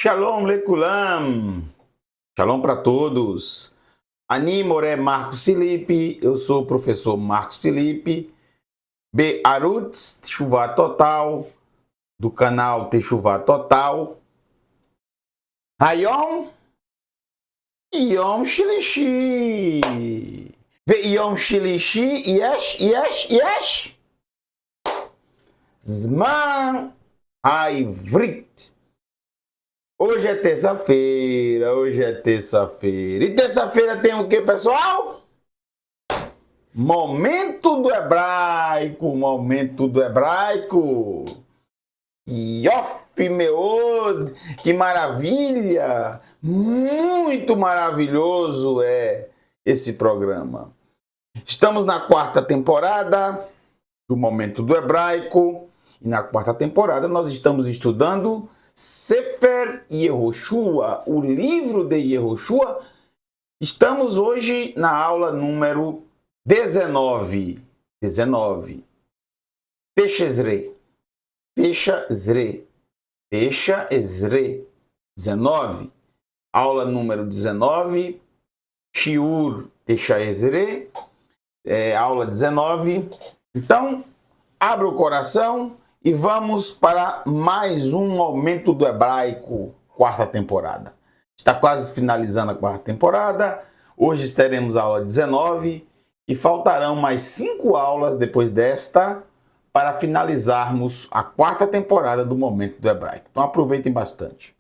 Shalom Lekulam, shalom para todos. Ani Moré Marcos Felipe, eu sou o professor Marcos Felipe, Be'arutz Teshuvah Total, do canal Teshuvah Total. Hayom Yom Shilishi, Yom Shilishi, Yesh, Zman Haivrit. Hoje é terça-feira, E terça-feira tem o que, pessoal? Momento do hebraico. Yof, meod, que maravilha! Muito maravilhoso é esse programa. Estamos na quarta temporada do Momento do Hebraico. E na quarta temporada nós estamos estudando Sefer Yehoshua, o livro de Yehoshua. Estamos hoje na aula número 19. Teshezre. 19. Aula número 19. Shiur Teshezre. Aula 19. Então, abra o coração e vamos para mais um Momento do Hebraico, quarta temporada. Está quase finalizando a quarta temporada. Hoje teremos a aula 19 e faltarão mais 5 aulas depois desta para finalizarmos a quarta temporada do Momento do Hebraico. Então aproveitem bastante.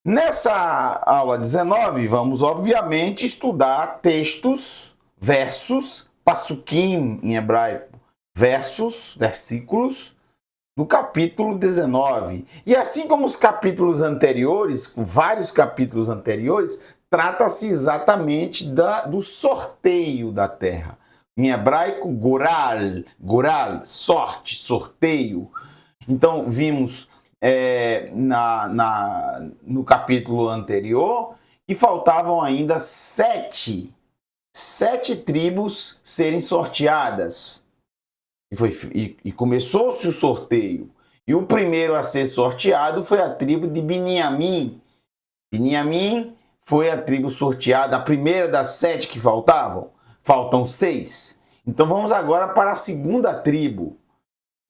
Nessa aula 19, vamos obviamente estudar textos, versos, pasukim em hebraico, versículos, do capítulo 19. E assim como os capítulos anteriores, vários capítulos anteriores, trata-se exatamente do sorteio da terra. Em hebraico, goral, sorte, sorteio. Então, vimos no capítulo anterior que faltavam ainda sete tribos serem sorteadas. E começou-se o sorteio. E o primeiro a ser sorteado foi a tribo de Binyamin. Binyamin foi a tribo sorteada, a primeira das 7 que faltavam. Faltam 6. Então vamos agora para a segunda tribo.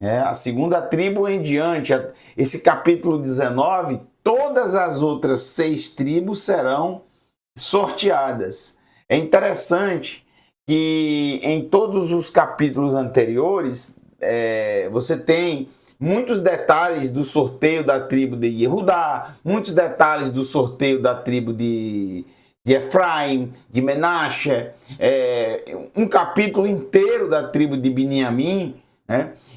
A segunda tribo em diante. Esse capítulo 19, todas as outras 6 tribos serão sorteadas. É interessante que em todos os capítulos anteriores você tem muitos detalhes do sorteio da tribo de Yehudá, muitos detalhes do sorteio da tribo de Efraim, de Menashe, um capítulo inteiro da tribo de Binyamin,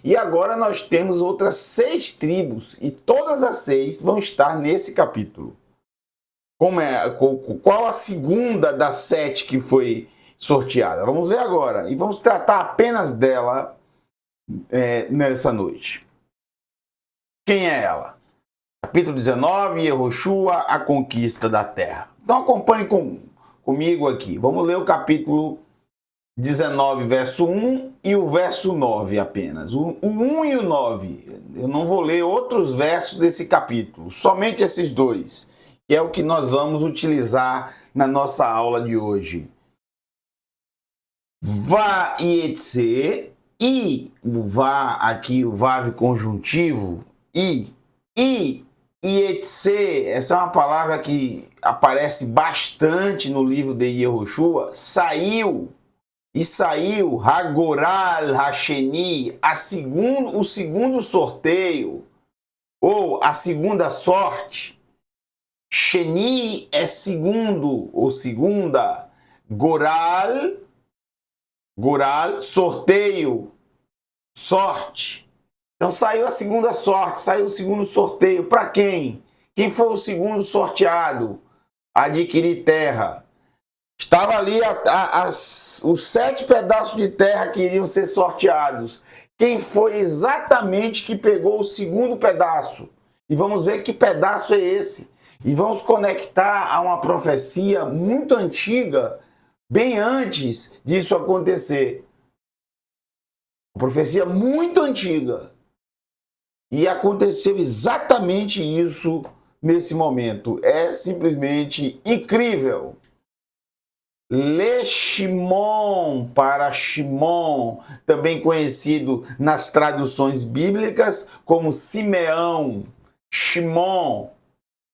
e agora nós temos outras 6 tribos, e todas as 6 vão estar nesse capítulo. Qual a segunda das 7 que foi sorteada? Vamos ver agora. E vamos tratar apenas dela nessa noite. Quem é ela? Capítulo 19, Yehoshua, a conquista da terra. Então acompanhe comigo aqui. Vamos ler o capítulo 19, verso 1 e o verso 9 apenas. O 1 e o 9. Eu não vou ler outros versos desse capítulo. Somente esses 2. Que é o que nós vamos utilizar na nossa aula de hoje. Vá e o vá aqui, o vav conjuntivo, e essa é uma palavra que aparece bastante no livro de Yehoshua. Saiu, Hagoral, Hasheni, o segundo sorteio, ou a segunda sorte. Sheni é segundo ou segunda, Goral, sorteio, sorte. Então saiu a segunda sorte, saiu o segundo sorteio. Para quem? Quem foi o segundo sorteado a adquirir terra? Estava ali os 7 pedaços de terra que iriam ser sorteados. Quem foi exatamente que pegou o segundo pedaço? E vamos ver que pedaço é esse. E vamos conectar a uma profecia muito antiga, bem antes disso acontecer. Uma profecia muito antiga. E aconteceu exatamente isso nesse momento. É simplesmente incrível. Le Shimon, para Shimon, também conhecido nas traduções bíblicas como Simeão. Shimon,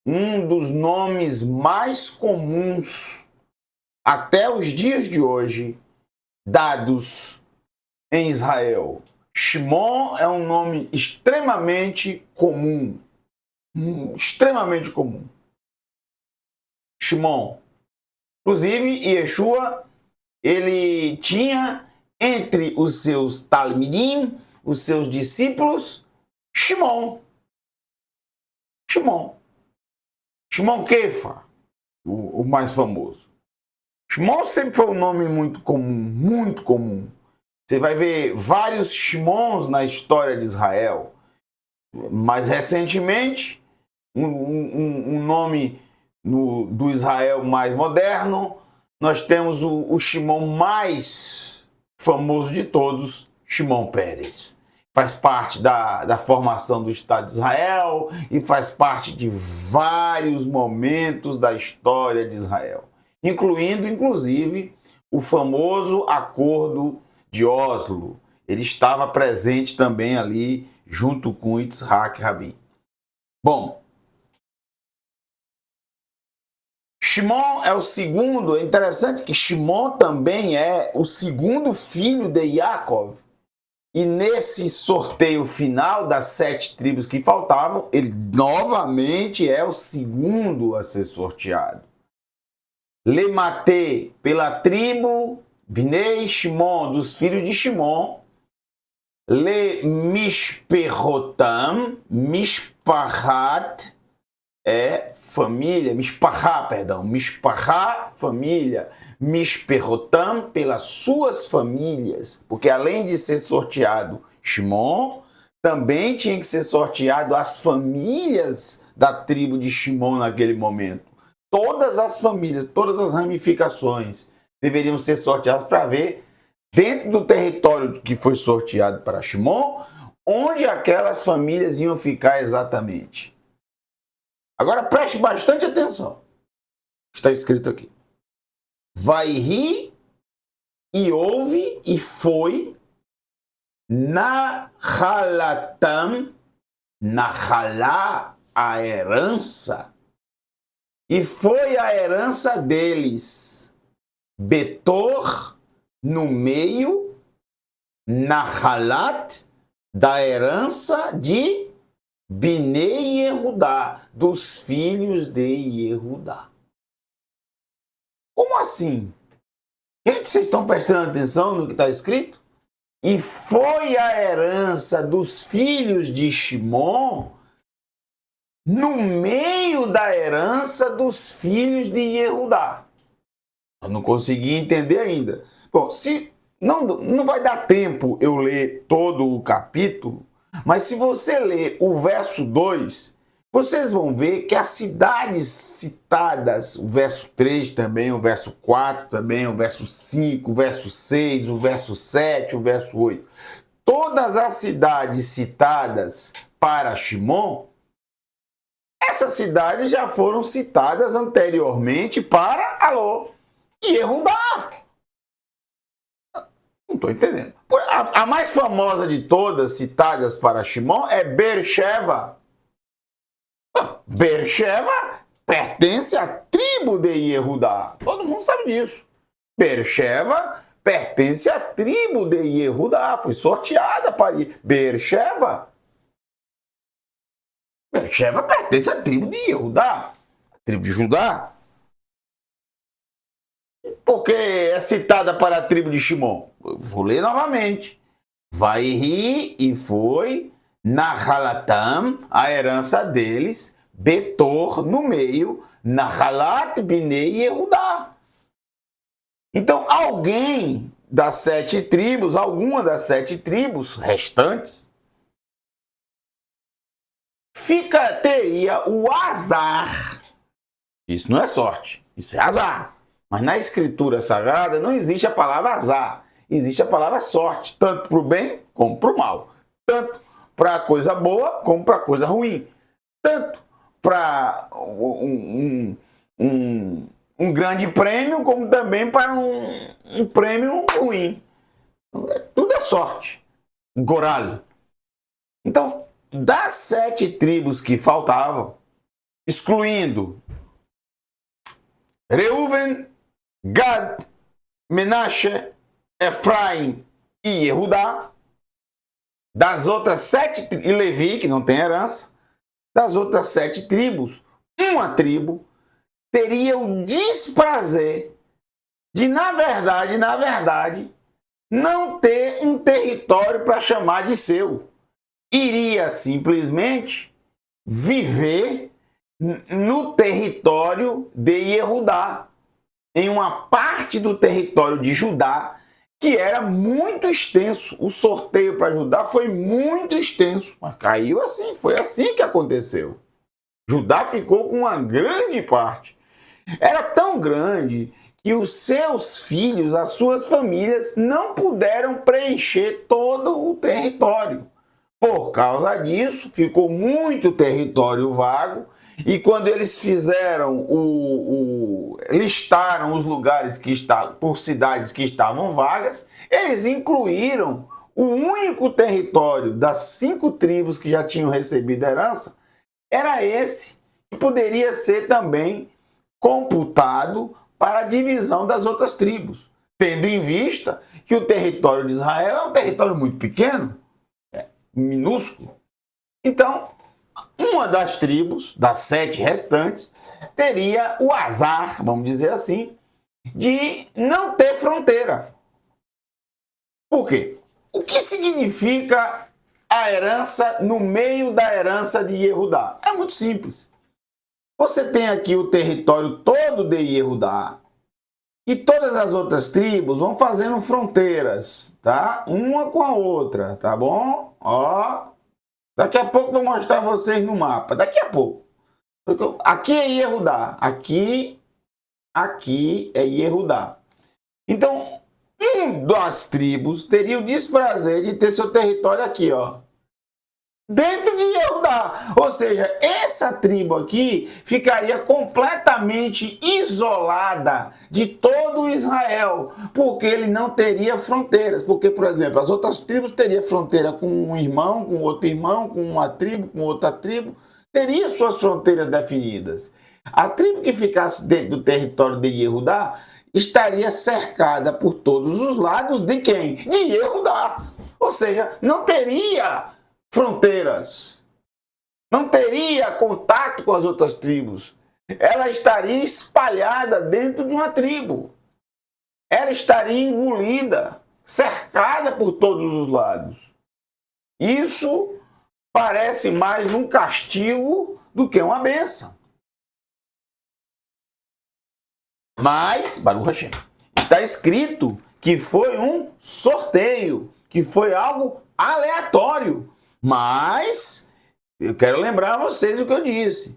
um dos nomes mais comuns até os dias de hoje dados em Israel. Shimon é um nome extremamente comum. Extremamente comum. Shimon. Inclusive, Yeshua, ele tinha entre os seus talmidim, os seus discípulos, Shimon. Shimon. Shimon Kefa, o mais famoso. Shimon sempre foi um nome muito comum, muito comum. Você vai ver vários Shimons na história de Israel. Mais recentemente, um nome do Israel mais moderno, nós temos o Shimon mais famoso de todos, Shimon Peres. Faz parte da formação do Estado de Israel e faz parte de vários momentos da história de Israel, incluindo, inclusive, o famoso Acordo de Oslo. Ele estava presente também ali, junto com Yitzhak Rabin. Bom, Shimon é o segundo. É interessante que Shimon também é o segundo filho de Yaakov. E nesse sorteio final das 7 tribos que faltavam, ele novamente é o segundo a ser sorteado. Lemate, pela tribo Bnei Shimon, dos filhos de Shimon. Le Mishperotam, Mishpachat, é família, Mishpachá, perdão, Mishpachá, família, Mishperotam, pelas suas famílias, porque além de ser sorteado Shimon, também tinha que ser sorteado as famílias da tribo de Shimon naquele momento. Todas as famílias, todas as ramificações deveriam ser sorteadas para ver, dentro do território que foi sorteado para Shimon, onde aquelas famílias iam ficar exatamente. Agora preste bastante atenção. Está escrito aqui. Vai rir e ouve e foi Nahalatam, Nahalá, a herança, e foi a herança deles. Betor, no meio, Nahalat, da herança de Bnei Yehudá, dos filhos de Yehudá. Como assim? Gente, vocês estão prestando atenção no que está escrito? E foi a herança dos filhos de Shimon no meio da herança dos filhos de Yehudá. Eu não consegui entender ainda. Bom, se não vai dar tempo eu ler todo o capítulo, mas se você ler o verso 2, vocês vão ver que as cidades citadas, o verso 3 também, o verso 4 também, o verso 5, o verso 6, o verso 7, o verso 8, todas as cidades citadas para Shimon, essas cidades já foram citadas anteriormente para Yehudá. Não estou entendendo. A mais famosa de todas citadas para Shimon é Beersheba. Beersheba pertence à tribo de Yehudá. Todo mundo sabe disso. Beersheba pertence à tribo de Yehudá. Foi sorteada para Beersheba. Beersheba pertence à tribo de Yehudá, a tribo de Judá. Porque é citada para a tribo de Shimon. Vou ler novamente. Vai rir e foi Nahalatam, a herança deles, Betor, no meio, Nahalat, Bnei Yehudá. Então, alguém das 7 tribos, alguma das 7 tribos restantes, teria o azar. Isso não é sorte, isso é azar. Mas na escritura sagrada não existe a palavra azar, existe a palavra sorte, tanto para o bem como para o mal, tanto para a coisa boa como para a coisa ruim, tanto para um grande prêmio, como também para um prêmio ruim. Tudo é sorte. Goral. Então, das 7 tribos que faltavam, excluindo Reuven, Gad, Menashe, Efraim e Yehudá, das outras 7 e Levi, que não tem herança, das outras 7 tribos, uma tribo teria o desprazer de, na verdade, não ter um território para chamar de seu. Iria simplesmente viver no território de Yehudá, em uma parte do território de Judá que era muito extenso. O sorteio para Judá foi muito extenso, mas caiu assim, foi assim que aconteceu. Judá ficou com uma grande parte. Era tão grande que os seus filhos, as suas famílias, não puderam preencher todo o território. Por causa disso, ficou muito território vago, e quando eles fizeram listaram os lugares que estavam, por cidades que estavam vagas, eles incluíram o único território das 5 tribos que já tinham recebido herança, era esse, que poderia ser também computado para a divisão das outras tribos, tendo em vista que o território de Israel é um território muito pequeno, minúsculo. Então, uma das tribos, das 7 restantes, teria o azar, vamos dizer assim, de não ter fronteira. Por quê? O que significa a herança no meio da herança de Yehudá? É muito simples. Você tem aqui o território todo de Yehudá, e todas as outras tribos vão fazendo fronteiras, tá? Uma com a outra, tá bom? Ó, daqui a pouco vou mostrar vocês no mapa, daqui a pouco. Aqui é Yehudá, aqui é Yehudá. Então, das tribos teria o desprazer de ter seu território aqui, ó, dentro de Yehudá. Ou seja, essa tribo aqui ficaria completamente isolada de todo Israel, porque ele não teria fronteiras. Porque, por exemplo, as outras tribos teriam fronteira com um irmão, com outro irmão, com uma tribo, com outra tribo, teria suas fronteiras definidas. A tribo que ficasse dentro do território de Yehudá estaria cercada por todos os lados de quem? De Yehudá. Ou seja, não teria fronteiras, não teria contato com as outras tribos. Ela estaria espalhada dentro de uma tribo. Ela estaria engolida, cercada por todos os lados. Isso parece mais um castigo do que uma bênção. Mas, Baruch Hashem, está escrito que foi um sorteio, que foi algo aleatório. Mas, eu quero lembrar a vocês o que eu disse.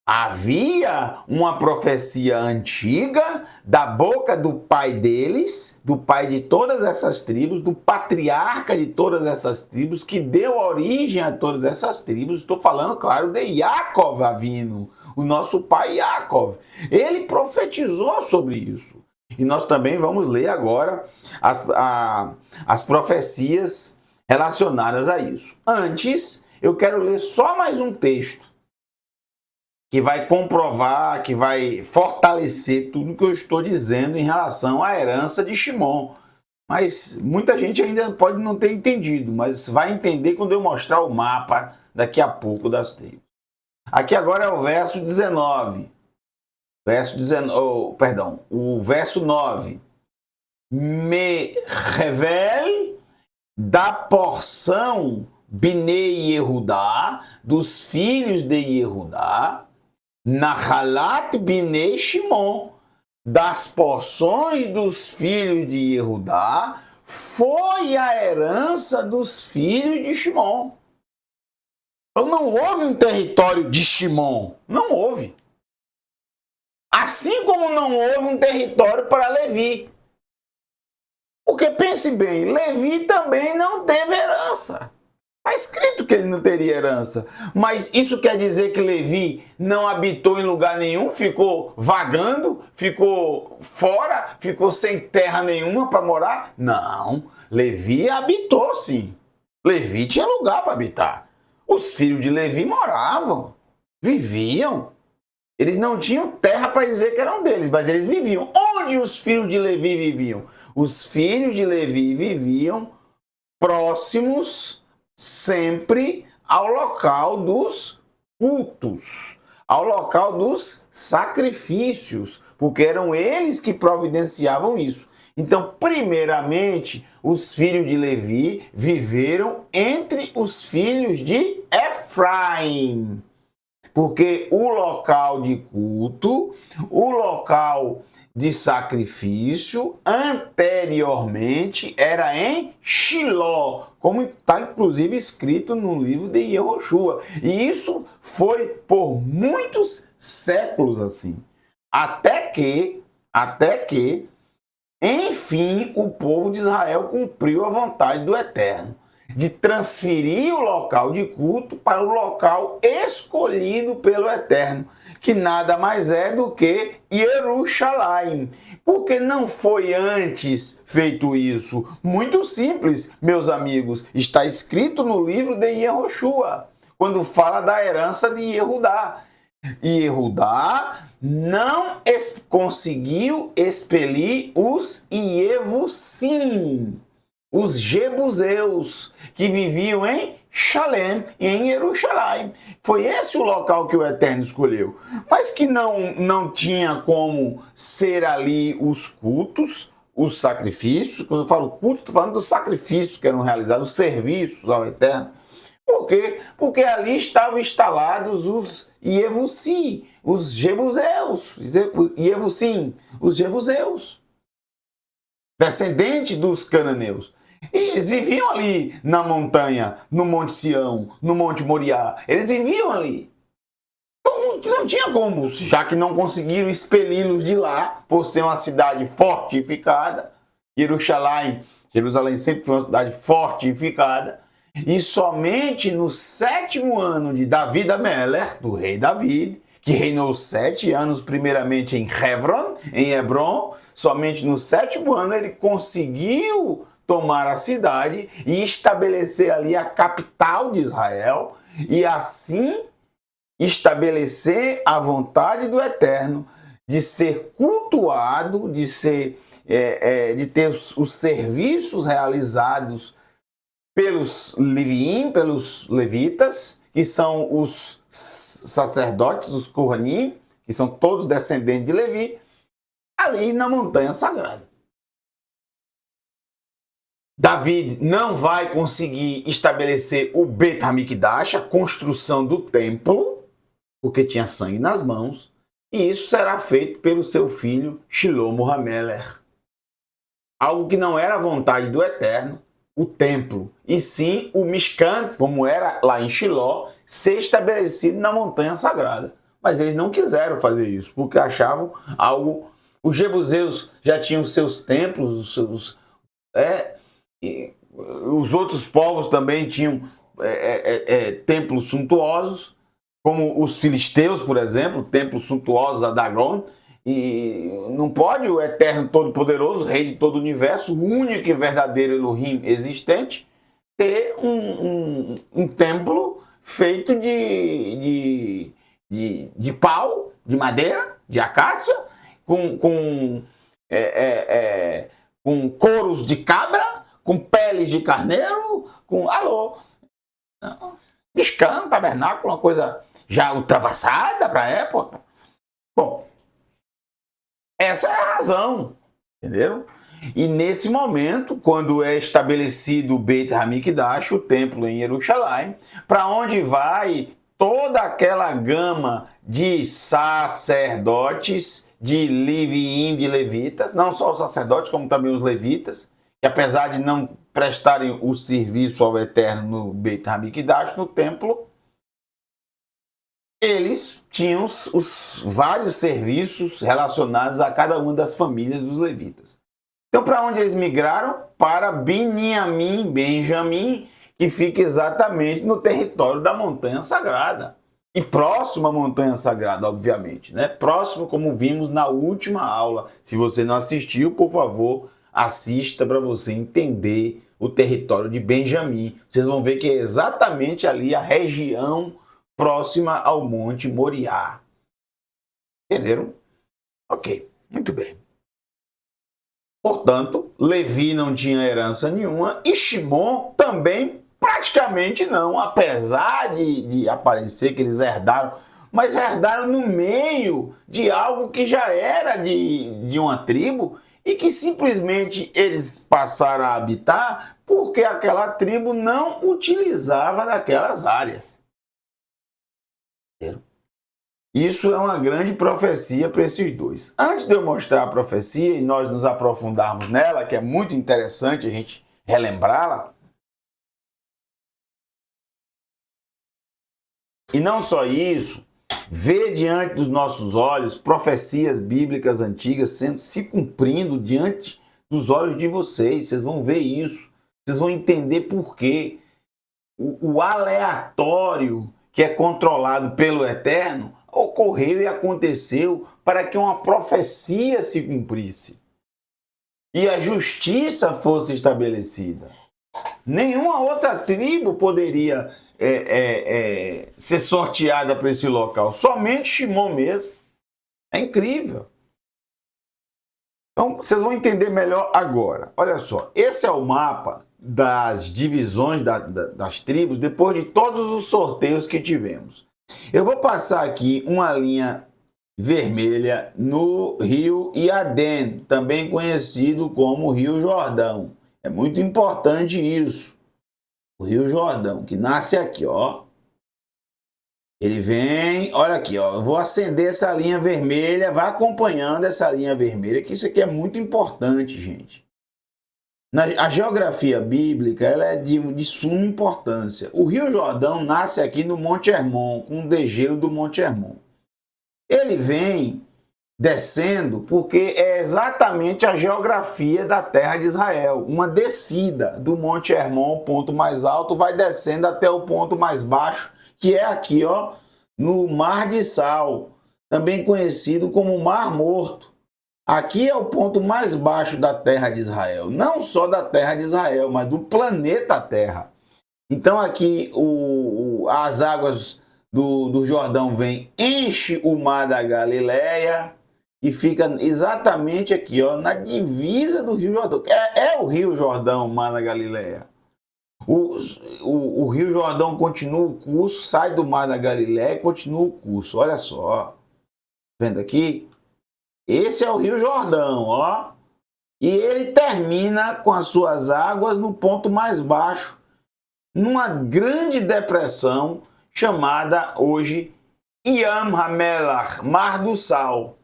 Havia uma profecia antiga da boca do pai deles, do pai de todas essas tribos, do patriarca de todas essas tribos, que deu origem a todas essas tribos. Estou falando, claro, de Yaakov Avino, o nosso pai Yaakov. Ele profetizou sobre isso. E nós também vamos ler agora as profecias relacionadas a isso. Antes, eu quero ler só mais um texto que vai comprovar, que vai fortalecer tudo que eu estou dizendo em relação à herança de Shimon. Mas muita gente ainda pode não ter entendido, mas vai entender quando eu mostrar o mapa daqui a pouco das tribos. Aqui agora é o verso 19. O verso 9. Me revel da porção Binei Yehudá, dos filhos de Yehudá, Nahalat Binei Shimon, das porções dos filhos de Yehudá, foi a herança dos filhos de Shimon. Então não houve um território de Shimon, não houve. Assim como não houve um território para Levi. Porque pense bem, Levi também não teve herança. Está escrito que ele não teria herança. Mas isso quer dizer que Levi não habitou em lugar nenhum, ficou vagando, ficou fora, ficou sem terra nenhuma para morar? Não. Levi habitou sim. Levi tinha lugar para habitar. Os filhos de Levi moravam, viviam. Eles não tinham terra para dizer que eram deles, mas eles viviam. Onde os filhos de Levi viviam? Os filhos de Levi viviam próximos sempre ao local dos cultos, ao local dos sacrifícios, porque eram eles que providenciavam isso. Então, primeiramente, os filhos de Levi viveram entre os filhos de Efraim, porque o local de culto, o local de sacrifício, anteriormente era em Shiló, como está inclusive escrito no livro de Yehoshua. E isso foi por muitos séculos assim. Até que, enfim, o povo de Israel cumpriu a vontade do Eterno de transferir o local de culto para o local escolhido pelo Eterno, que nada mais é do que Jerusalém. Por que não foi antes feito isso? Muito simples, meus amigos. Está escrito no livro de Yehoshua, quando fala da herança de Yehudá. E Yehudá não conseguiu expelir os Ievusim, os jebuseus, que viviam em Shalem, em Jerusalém. Foi esse o local que o Eterno escolheu. Mas que não tinha como ser ali os cultos, os sacrifícios. Quando eu falo culto, estou falando dos sacrifícios que eram realizados, os serviços ao Eterno. Por quê? Porque ali estavam instalados os Ievusim, os jebuseus, Ievusim, os jebuseus, descendentes dos cananeus. E eles viviam ali na montanha, no Monte Sião, no Monte Moriá. Eles viviam ali. Então, não tinha como, já que não conseguiram expeli-los de lá, por ser uma cidade fortificada. Jerusalém sempre foi uma cidade fortificada. E somente no 7º ano de Davi Ameler, do rei Davi, que reinou 7 anos primeiramente em Hebron, somente no 7º ano ele conseguiu tomar a cidade e estabelecer ali a capital de Israel e assim estabelecer a vontade do Eterno de ser cultuado, de ter os serviços realizados pelos Leviim, pelos levitas, que são os sacerdotes, os Kohanim, que são todos descendentes de Levi, ali na montanha sagrada. Davi não vai conseguir estabelecer o Bet HaMikdash, a construção do templo, porque tinha sangue nas mãos, e isso será feito pelo seu filho Shlomo HaMelech. Algo que não era a vontade do Eterno, o templo, e sim o Mishkan, como era lá em Shiló, ser estabelecido na montanha sagrada. Mas eles não quiseram fazer isso, porque achavam algo... Os jebuseus já tinham seus templos, os outros povos também tinham templos suntuosos, como os filisteus, por exemplo, templos suntuosos a Dagon. E não pode o Eterno Todo-Poderoso, Rei de todo o universo, o único e verdadeiro Elohim existente, ter um templo feito de pau, de madeira, de acácia, com couros de cabra, com peles de carneiro, Mishkan, tabernáculo, uma coisa já ultrapassada para a época. Bom, essa é a razão, entenderam? E nesse momento, quando é estabelecido o Beit HaMikdash, o templo em Jerusalém, para onde vai toda aquela gama de sacerdotes, de Leviim, de levitas, não só os sacerdotes, como também os levitas, que apesar de não prestarem o serviço ao Eterno no Beit HaMikdash, no templo, eles tinham os vários serviços relacionados a cada uma das famílias dos levitas. Então, para onde eles migraram? Para Benjamim, que fica exatamente no território da Montanha Sagrada. E próximo à Montanha Sagrada, obviamente, né? Próximo, como vimos na última aula. Se você não assistiu, por favor, assista para você entender o território de Benjamim. Vocês vão ver que é exatamente ali a região próxima ao Monte Moriá. Entenderam? Ok, muito bem. Portanto, Levi não tinha herança nenhuma e Shimon também praticamente não, apesar de aparecer que eles herdaram, mas herdaram no meio de algo que já era de uma tribo e que simplesmente eles passaram a habitar porque aquela tribo não utilizava daquelas áreas. Isso é uma grande profecia para esses dois. Antes de eu mostrar a profecia e nós nos aprofundarmos nela, que é muito interessante a gente relembrá-la, e não só isso, ver diante dos nossos olhos profecias bíblicas antigas se cumprindo diante dos olhos de vocês. Vocês vão ver isso. Vocês vão entender por quê. O aleatório que é controlado pelo Eterno ocorreu e aconteceu para que uma profecia se cumprisse e a justiça fosse estabelecida. Nenhuma outra tribo poderia ser sorteada para esse local, somente Shimon mesmo. É incrível. Então, vocês vão entender melhor agora. Olha só, esse é o mapa das divisões das tribos depois de todos os sorteios que tivemos. Eu vou passar aqui uma linha vermelha no rio Iadém, também conhecido como Rio Jordão. É muito importante isso. O Rio Jordão, que nasce aqui, ó. Ele vem, olha aqui, ó. Eu vou acender essa linha vermelha, vai acompanhando essa linha vermelha, que isso aqui é muito importante, gente. A geografia bíblica ela é de suma importância. O Rio Jordão nasce aqui no Monte Hermon, com o degelo do Monte Hermon. Ele vem descendo porque é exatamente a geografia da terra de Israel. Uma descida do Monte Hermon, o ponto mais alto, vai descendo até o ponto mais baixo, que é aqui, ó, no Mar de Sal, também conhecido como Mar Morto. Aqui é o ponto mais baixo da terra de Israel, não só da terra de Israel, mas do planeta Terra. Então aqui as águas do Jordão vêm, enche o Mar da Galileia e fica exatamente aqui, ó, na divisa do Rio Jordão. É o Rio Jordão, Mar da Galileia. O Rio Jordão continua o curso, sai do Mar da Galileia e continua o curso. Olha só, vendo aqui? Esse é o Rio Jordão, ó. E ele termina com as suas águas no ponto mais baixo, numa grande depressão chamada hoje Yam HaMelach, Mar do Sal.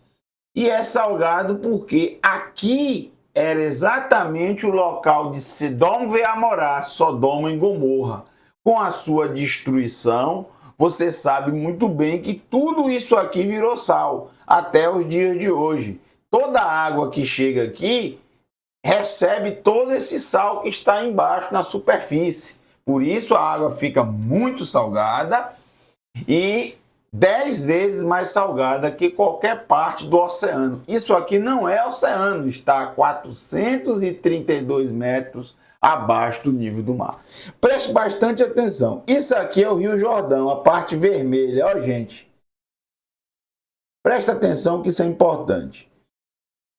E é salgado porque aqui era exatamente o local de Sedom e Amorá, Sodoma e Gomorra. Com a sua destruição, você sabe muito bem que tudo isso aqui virou sal, até os dias de hoje. Toda a água que chega aqui recebe todo esse sal que está embaixo na superfície. Por isso a água fica muito salgada e 10 vezes mais salgada que qualquer parte do oceano. Isso aqui não é oceano, está a 432 metros abaixo do nível do mar. Preste bastante atenção. Isso aqui é o Rio Jordão, a parte vermelha, ó, gente. Presta atenção que isso é importante.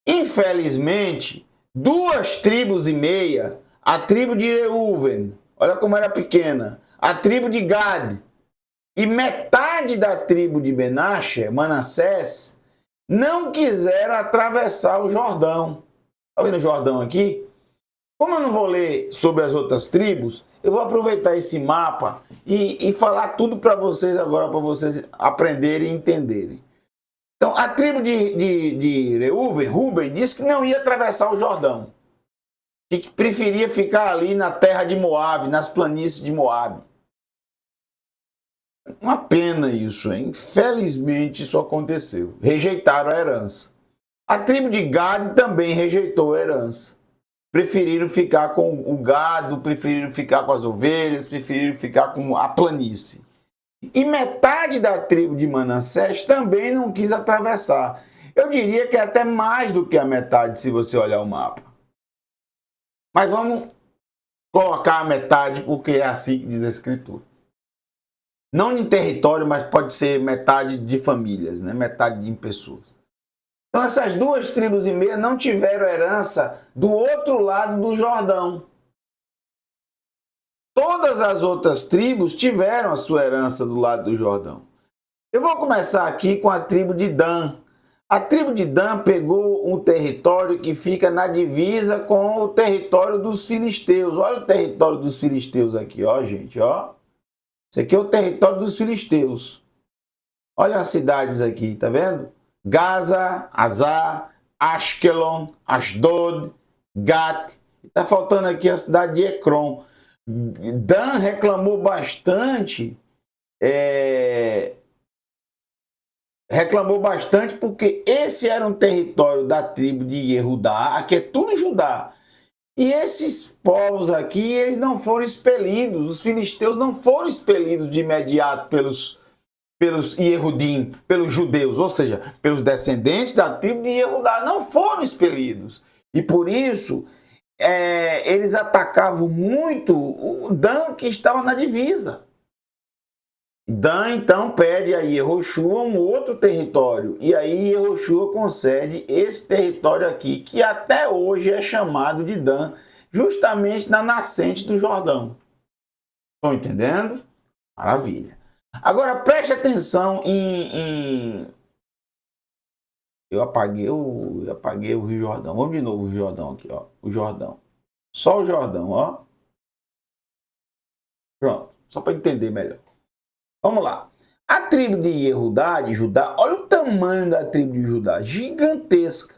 Infelizmente, 2 tribos e meia, a tribo de Reuven, olha como era pequena, a tribo de Gad e metade da tribo de Manassés, não quiseram atravessar o Jordão. Está vendo o Jordão aqui? Como eu não vou ler sobre as outras tribos, eu vou aproveitar esse mapa e falar tudo para vocês agora, para vocês aprenderem e entenderem. Então, a tribo de Reuben, disse que não ia atravessar o Jordão, que preferia ficar ali na terra de Moabe, nas planícies de Moabe. Uma pena isso, hein? Infelizmente isso aconteceu. Rejeitaram a herança. A tribo de Gad também rejeitou a herança. preferiram ficar com o gado, preferiram ficar com as ovelhas, preferiram ficar com a planície. E metade da tribo de Manassés também não quis atravessar. Eu diria que é até mais do que a metade, se você olhar o mapa. Mas vamos colocar a metade, porque é assim que diz a Escritura. Não em território, mas pode ser metade de famílias, né? Metade de pessoas. Então essas 2,5 tribos não tiveram herança do outro lado do Jordão. Todas as outras tribos tiveram a sua herança do lado do Jordão. Eu vou começar aqui com a tribo de Dan. A tribo de Dan pegou um território que fica na divisa com o território dos filisteus. Olha o território dos filisteus aqui, ó, gente, ó. Isso aqui é o território dos filisteus. Olha as cidades aqui, tá vendo? Gaza, Azar, Ashkelon, Asdod, Gat. Está faltando aqui a cidade de Ecrom. Dan reclamou bastante, porque esse era um território da tribo de Yehudá, aqui é tudo Judá. E esses povos aqui, eles não foram expelidos, os filisteus não foram expelidos de imediato pelos Yehudim, pelos judeus, ou seja, pelos descendentes da tribo de Yehudá, não foram expelidos. E por isso, eles atacavam muito o Dan, que estava na divisa. Dan, então, pede a Yehoshua um outro território. E aí Yehoshua concede esse território aqui, que até hoje é chamado de Dan, justamente na nascente do Jordão. Estão entendendo? Maravilha. Agora, preste atenção Eu apaguei o Rio Jordão. Vamos de novo o Rio Jordão aqui, ó. O Jordão. Só o Jordão, ó. Pronto. Só para entender melhor. Vamos lá. A tribo de Yehudá, de Judá, olha o tamanho da tribo de Judá, gigantesca.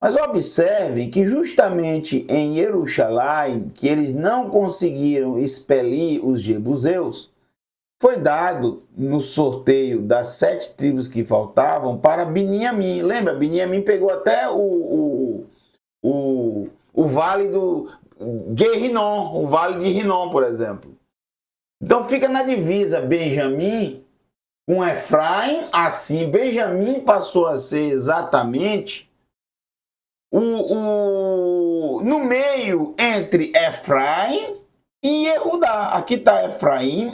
Mas observem que justamente em Jerusalém, que eles não conseguiram expelir os jebuseus, foi dado no sorteio das 7 tribos que faltavam para Biniamim. Lembra? Biniamim pegou até o vale do Guerrinom, o vale de Rinom, por exemplo. Então fica na divisa Benjamim com Efraim, assim, Benjamim passou a ser exatamente no meio entre Efraim e Yehudá. Aqui está Efraim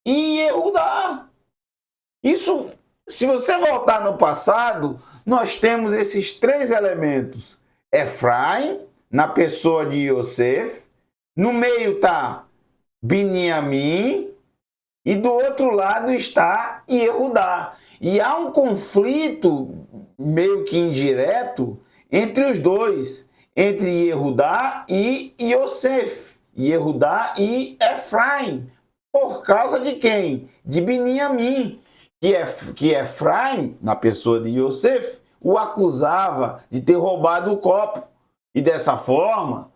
e Yehudá. Isso, se você voltar no passado, nós temos esses 3 elementos. Efraim, na pessoa de Yosef, no meio está Biniamim e do outro lado está Yehudá. E há um conflito meio que indireto entre os dois, entre Yehudá e Yosef, Yehudá e Efraim. Por causa de quem? De Biniamim, que Efraim, na pessoa de Yosef, o acusava de ter roubado o copo. E dessa forma,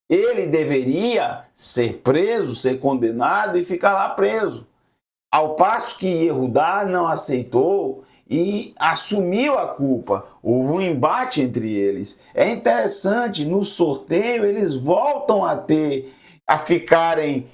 ele deveria ser preso, ser condenado e ficar lá preso. Ao passo que Yehudá não aceitou e assumiu a culpa. Houve um embate entre eles. É interessante, no sorteio eles voltam a ficarem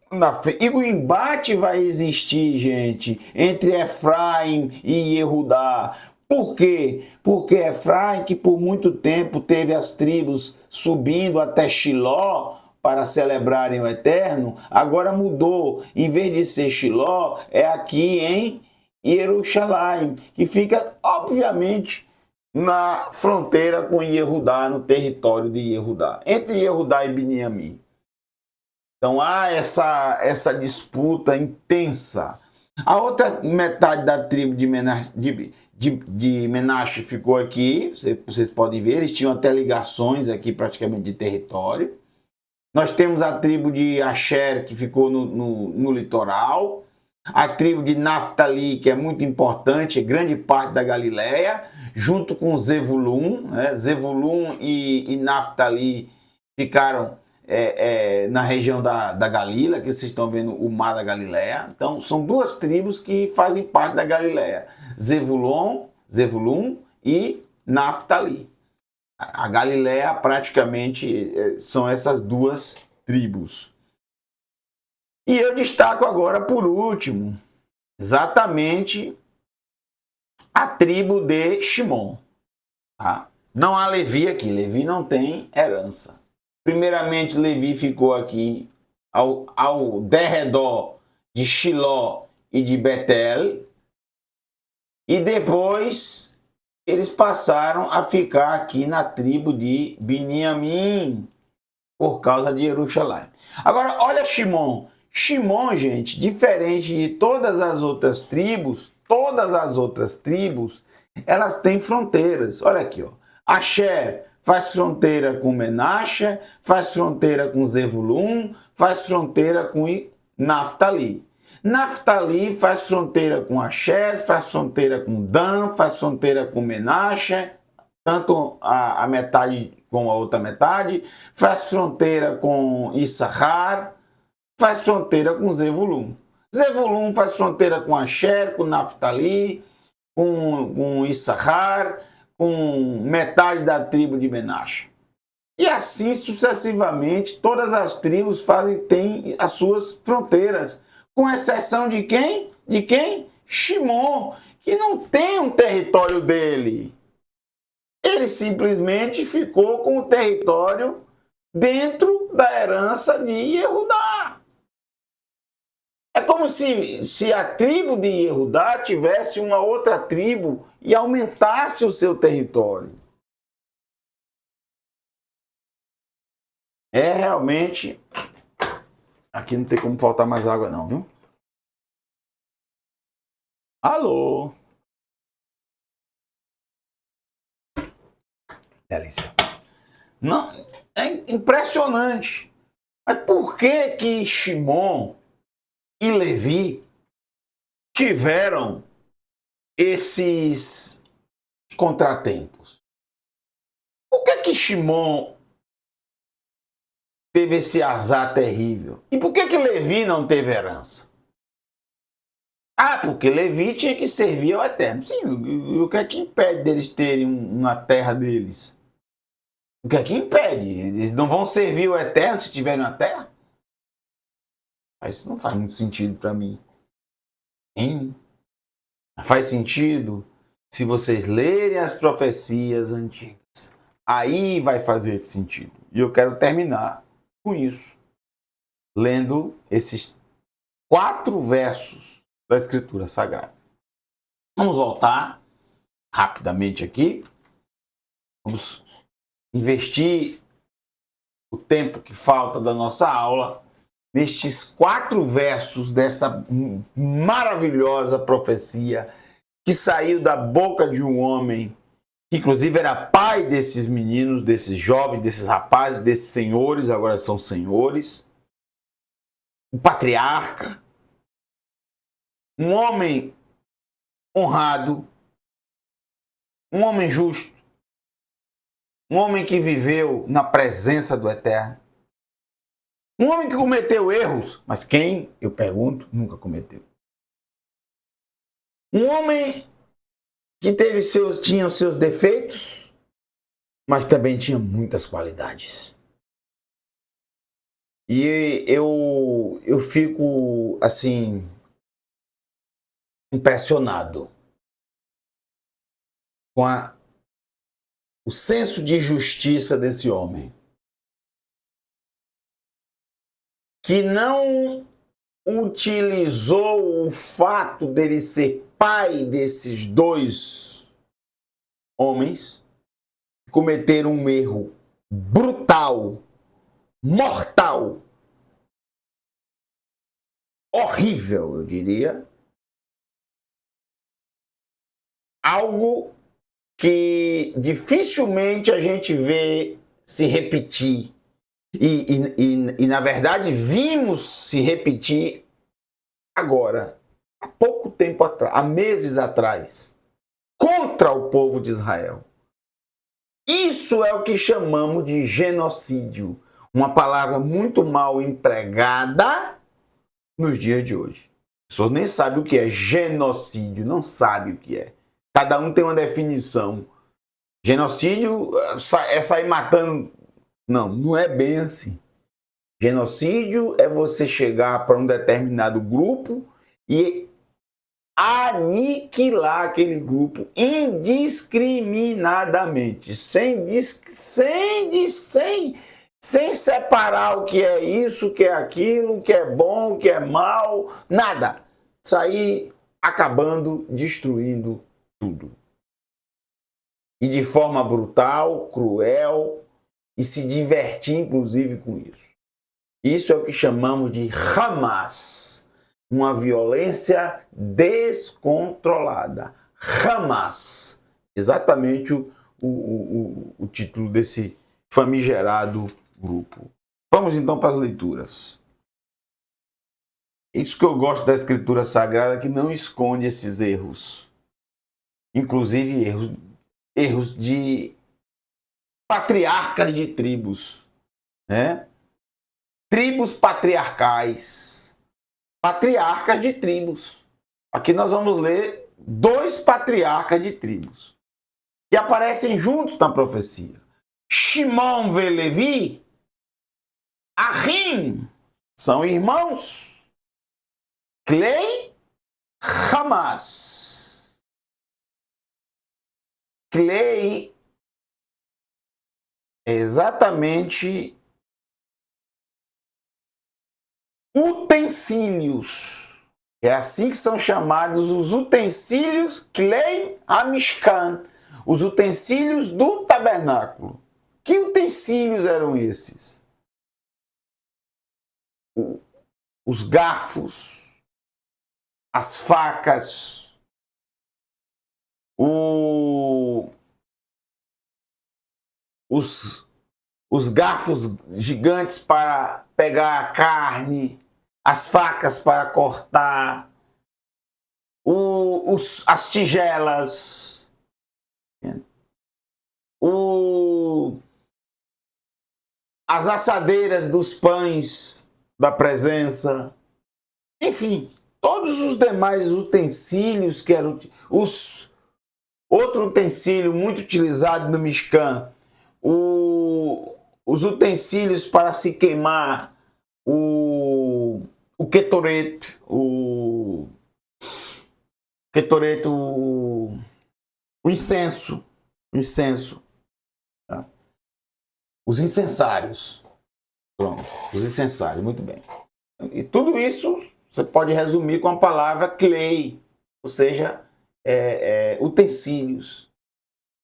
na frente. E o embate vai existir, gente, entre Efraim e Yehudá. Por quê? Porque Efraim, que por muito tempo teve as tribos subindo até Shiló para celebrarem o Eterno, agora mudou. Em vez de ser Shiló, é aqui em Jerusalém, que fica, obviamente, na fronteira com Yehudá, no território de Yehudá, entre Yehudá e Biniamim. Então há essa disputa intensa. A outra metade da tribo de Menashe ficou aqui, vocês podem ver, eles tinham até ligações aqui praticamente de território. Nós temos a tribo de Asher, que ficou no litoral, a tribo de Naftali, que é muito importante, é grande parte da Galileia, junto com Zevulun, né? Zevulun e Naftali ficaram na região da Galila, que vocês estão vendo o mar da Galileia. Então, são 2 tribos que fazem parte da Galileia, Zevulun e Naftali. A Galileia praticamente são essas duas tribos. E eu destaco agora, por último, exatamente a tribo de Shimon. Tá? Não há Levi aqui, Levi não tem herança. Primeiramente, Levi ficou aqui ao derredor de Shiló e de Betel, e depois eles passaram a ficar aqui na tribo de Beniamim, por causa de Jerusalém. Agora, olha Shimon. Shimon, gente, diferente de todas as outras tribos, elas têm fronteiras. Olha aqui, ó. Asher faz fronteira com Menache, faz fronteira com Zevulun, faz fronteira com Naftali. Naftali faz fronteira com Asher, faz fronteira com Dan, faz fronteira com Menache, tanto a metade como a outra metade, faz fronteira com Issachar, faz fronteira com Zevulun. Zevulun faz fronteira com Asher, com Naftali, com Issachar, com metade da tribo de Menache. E assim sucessivamente, todas as tribos têm as suas fronteiras, com exceção de quem? De quem? Shimon, que não tem um território dele. Ele simplesmente ficou com o território dentro da herança de Yehudá. É como se a tribo de Yehudá tivesse uma outra tribo e aumentasse o seu território. É realmente... Aqui não tem como faltar mais água não, viu? Alô? Delícia. Não, é impressionante. Mas por que que Shimon e Levi tiveram esses contratempos? Por que que Shimon teve esse azar terrível? E por que que Levi não teve herança? Ah, porque Levi tinha que servir ao Eterno. Sim, o que é que impede deles terem uma terra deles? O que é que impede? Eles não vão servir o Eterno se tiverem uma terra? Isso não faz muito sentido para mim. Hein? Faz sentido se vocês lerem as profecias antigas. Aí vai fazer sentido. E eu quero terminar com isso, lendo esses 4 versos da Escritura Sagrada. Vamos voltar rapidamente aqui. Vamos investir o tempo que falta da nossa aula nestes 4 versos dessa maravilhosa profecia que saiu da boca de um homem que inclusive era pai desses meninos, desses jovens, desses rapazes, desses senhores, agora são senhores, um patriarca, um homem honrado, um homem justo, um homem que viveu na presença do Eterno, um homem que cometeu erros, mas quem, eu pergunto, nunca cometeu. Um homem que tinha os seus defeitos, mas também tinha muitas qualidades. E eu fico, assim, impressionado com o senso de justiça desse homem, que não utilizou o fato dele ser pai desses 2 homens que cometeram um erro brutal, mortal, horrível, eu diria, algo que dificilmente a gente vê se repetir. E na verdade, vimos se repetir agora, há pouco tempo atrás, há meses atrás, contra o povo de Israel. Isso é o que chamamos de genocídio, uma palavra muito mal empregada nos dias de hoje. As pessoas nem sabem o que é genocídio, não sabem o que é. Cada um tem uma definição. Genocídio é sair matando. Não, não é bem assim. Genocídio é você chegar para um determinado grupo e aniquilar aquele grupo indiscriminadamente, sem separar o que é isso, o que é aquilo, o que é bom, o que é mal, nada. Sair acabando, destruindo tudo. E de forma brutal, cruel, e se divertir, inclusive, com isso. Isso é o que chamamos de Hamas, uma violência descontrolada. Hamas, exatamente o título desse famigerado grupo. Vamos então para as leituras. Isso que eu gosto da Escritura Sagrada, que não esconde esses erros. Inclusive erros de patriarcas de tribos, né? Tribos patriarcais, patriarcas de tribos. Aqui nós vamos ler 2 patriarcas de tribos que aparecem juntos na profecia. Shimon e Levi, Ahim, são irmãos. Clei, Hamas. Clei é exatamente utensílios. É assim que são chamados os utensílios Klei HaMishkan, os utensílios do tabernáculo. Que utensílios eram esses? Os garfos, as facas, os garfos gigantes para pegar a carne, as facas para cortar, as tigelas, as assadeiras dos pães da presença, enfim, todos os demais utensílios que eram outro utensílio muito utilizado no Mishkan, os utensílios para se queimar, o ketoret, o incenso, tá? Os incensários. Pronto, os incensários, muito bem. E tudo isso você pode resumir com a palavra klei, ou seja, utensílios.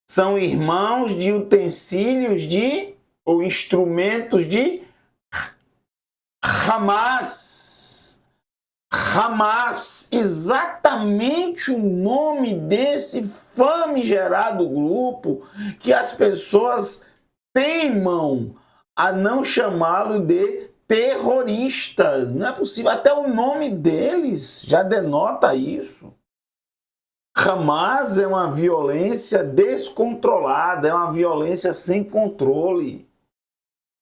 São irmãos de utensílios ou instrumentos de Hamas. Hamas, exatamente o nome desse famigerado grupo que as pessoas teimam a não chamá-lo de terroristas. Não é possível, até o nome deles já denota isso. Hamas é uma violência descontrolada, é uma violência sem controle.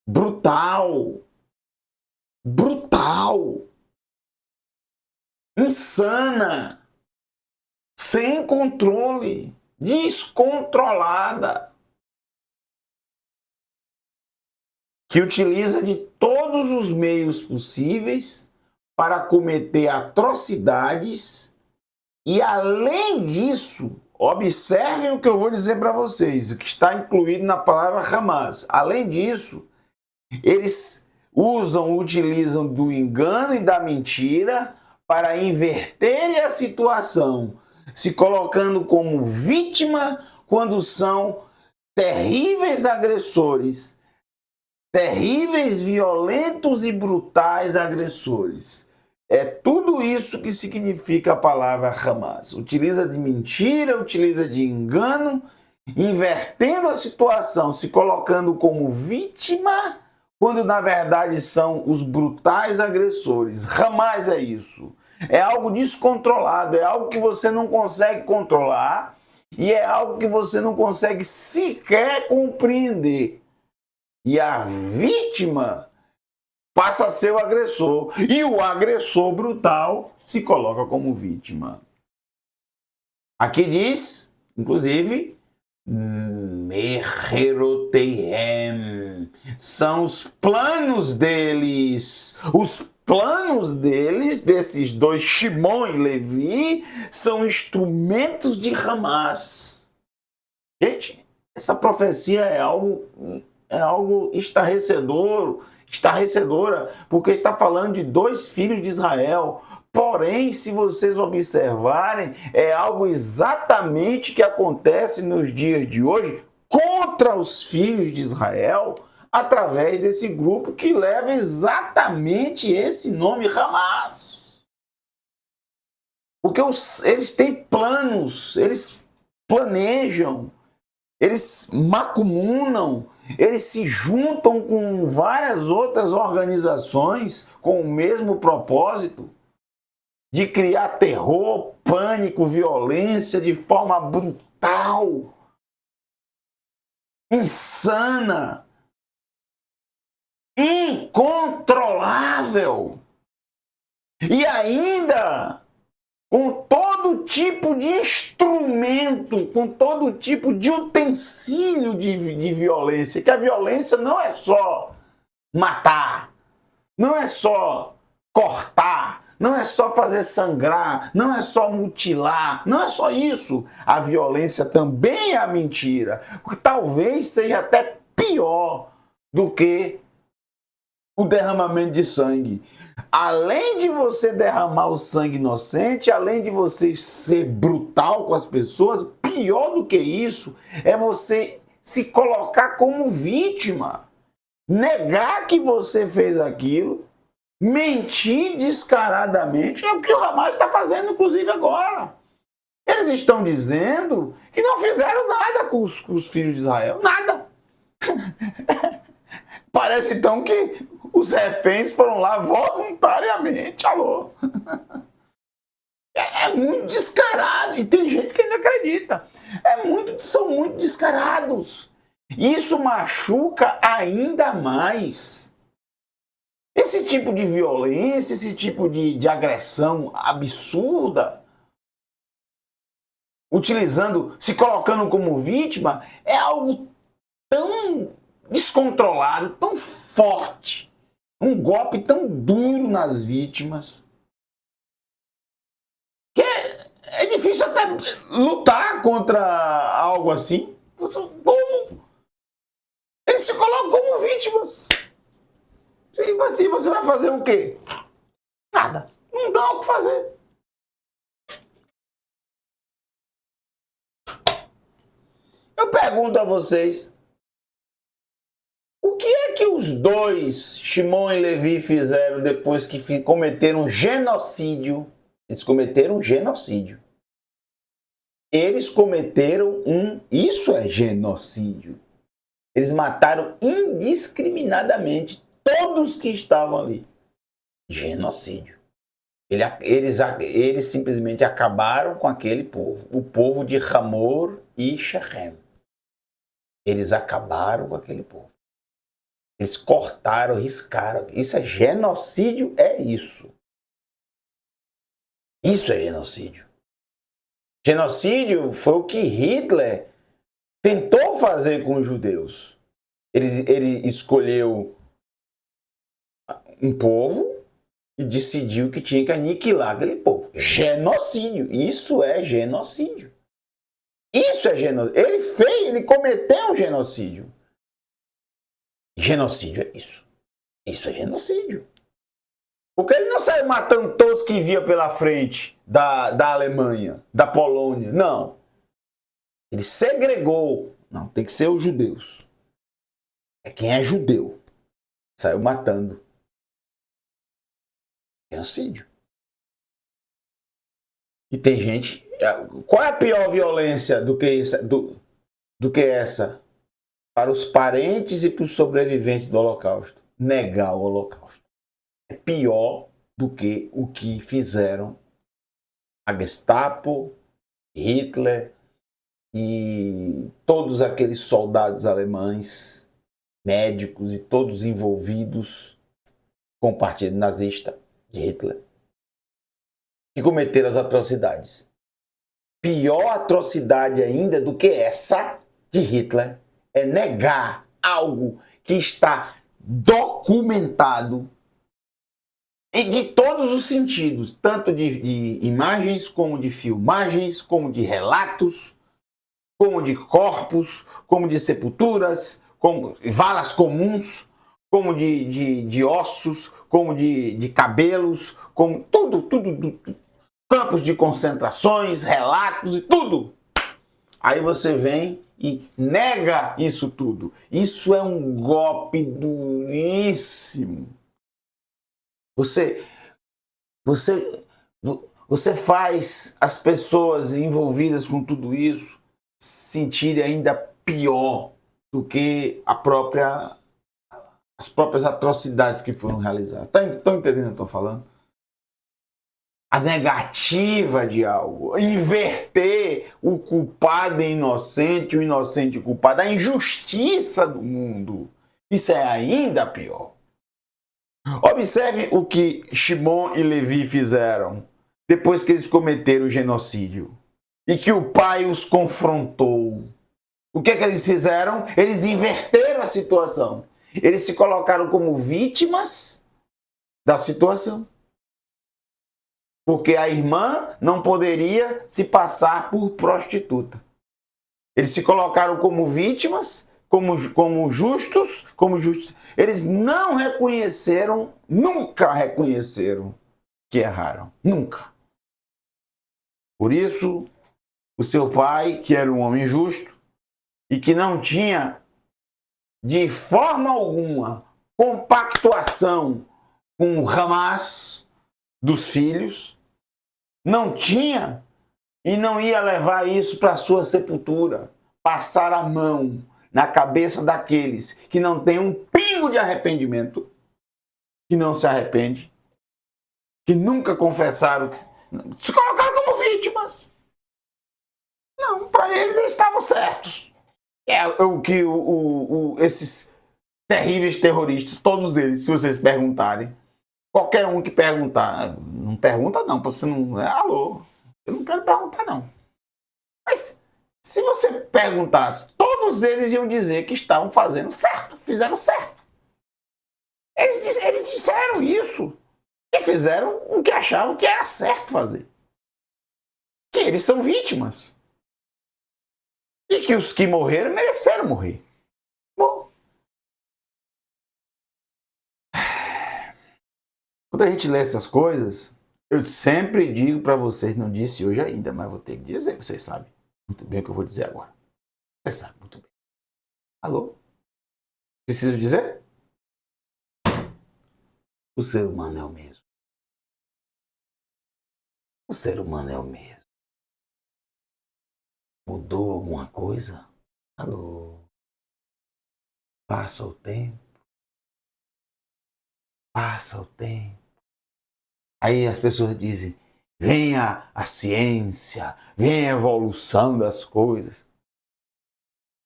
Brutal. Insana. Sem controle. Descontrolada. Que utiliza de todos os meios possíveis para cometer atrocidades. E além disso, observem o que eu vou dizer para vocês, o que está incluído na palavra Hamas. Além disso, eles utilizam do engano e da mentira para inverterem a situação, se colocando como vítima quando são terríveis agressores, terríveis, violentos e brutais agressores. É tudo isso que significa a palavra Hamas. Utiliza de mentira, utiliza de engano, invertendo a situação, se colocando como vítima, quando na verdade são os brutais agressores. Hamas é isso. É algo descontrolado, é algo que você não consegue controlar e é algo que você não consegue sequer compreender. E a vítima passa a ser o agressor. E o agressor brutal se coloca como vítima. Aqui diz, inclusive, Mecheroteihem. São os planos deles. Os planos deles, desses dois, Shimon e Levi, são instrumentos de Hamas. Gente, essa profecia é algo estarrecedora, porque está falando de dois filhos de Israel. Porém, se vocês observarem, é algo exatamente que acontece nos dias de hoje contra os filhos de Israel, através desse grupo que leva exatamente esse nome, Hamas. Porque eles têm planos, eles planejam, eles macumunam, eles se juntam com várias outras organizações com o mesmo propósito de criar terror, pânico, violência de forma brutal, insana, incontrolável. E ainda com todo tipo de instrumento, com todo tipo de utensílio de violência, que a violência não é só matar, não é só cortar, não é só fazer sangrar, não é só mutilar, não é só isso. A violência também é a mentira, porque talvez seja até pior do que o derramamento de sangue. Além de você derramar o sangue inocente, além de você ser brutal com as pessoas, pior do que isso é você se colocar como vítima, negar que você fez aquilo, mentir descaradamente. É o que o Hamas está fazendo, inclusive, agora. Eles estão dizendo que não fizeram nada com os filhos de Israel. Nada. Parece, então, que os reféns foram lá voluntariamente. Alô? É muito descarado. E tem gente que ainda acredita. São muito descarados. Isso machuca ainda mais. Esse tipo de violência, esse tipo de agressão absurda, se colocando como vítima, é algo tão descontrolado, tão forte, um golpe tão duro nas vítimas, que é difícil até lutar contra algo assim. Como? Eles se colocam como vítimas. E assim você vai fazer o quê? Nada. Não dá o que fazer. Eu pergunto a vocês, o que é que os dois, Shimon e Levi, fizeram depois que cometeram genocídio? Eles cometeram genocídio. Isso é genocídio. Eles mataram indiscriminadamente todos que estavam ali. Genocídio. Eles simplesmente acabaram com aquele povo. O povo de Hamor e Shechem. Eles acabaram com aquele povo. Eles cortaram, riscaram. Isso é genocídio, é isso. Isso é genocídio. Genocídio foi o que Hitler tentou fazer com os judeus. Ele escolheu um povo e decidiu que tinha que aniquilar aquele povo. Genocídio. Isso é genocídio. Isso é genocídio. Ele cometeu um genocídio. Genocídio é isso. Isso é genocídio. Porque ele não saiu matando todos que via pela frente da Alemanha, da Polônia. Não. Ele segregou. Não, tem que ser os judeus. É quem é judeu. Saiu matando. Genocídio. E tem gente... Qual é a pior violência do que essa? Para os parentes e para os sobreviventes do Holocausto. Negar o Holocausto. É pior do que o que fizeram a Gestapo, Hitler e todos aqueles soldados alemães, médicos e todos envolvidos com o partido nazista de Hitler, que cometeram as atrocidades. Pior atrocidade ainda do que essa de Hitler é negar algo que está documentado e de todos os sentidos, tanto de imagens, como de filmagens, como de relatos, como de corpos, como de sepulturas, como valas comuns, como de ossos, como de cabelos, como tudo, campos de concentrações, relatos e tudo. Aí você vem e nega isso tudo. Isso é um golpe duríssimo. Você faz as pessoas envolvidas com tudo isso sentirem ainda pior do que as próprias atrocidades que foram realizadas. Estão entendendo o que eu estou falando? A negativa de algo, inverter o culpado em inocente, o inocente culpado, a injustiça do mundo. Isso é ainda pior. Observe o que Shimon e Levi fizeram depois que eles cometeram o genocídio e que o pai os confrontou. O que é que eles fizeram? Eles inverteram a situação. Eles se colocaram como vítimas da situação. Porque a irmã não poderia se passar por prostituta. Eles se colocaram como vítimas, como justos. Eles não reconheceram, nunca reconheceram que erraram. Nunca. Por isso, o seu pai, que era um homem justo e que não tinha de forma alguma compactuação com o Hamas dos filhos, não tinha e não ia levar isso para a sua sepultura, passar a mão na cabeça daqueles que não têm um pingo de arrependimento, que não se arrepende, que nunca confessaram, que se colocaram como vítimas. Não, para eles estavam certos. É o que esses terríveis terroristas, todos eles, se vocês perguntarem, qualquer um que perguntar, não pergunta não, você não é alô, eu não quero perguntar não. Mas se você perguntasse, todos eles iam dizer que estavam fazendo certo, fizeram certo. Eles disseram isso e fizeram o que achavam que era certo fazer. Que eles são vítimas. E que os que morreram mereceram morrer. Bom, quando a gente lê essas coisas, eu sempre digo para vocês, não disse hoje ainda, mas vou ter que dizer, vocês sabem muito bem o que eu vou dizer agora. Vocês sabem muito bem. Alô? Preciso dizer? O ser humano é o mesmo. O ser humano é o mesmo. Mudou alguma coisa? Alô? Passa o tempo. Passa o tempo. Aí as pessoas dizem, vem a ciência, vem a evolução das coisas.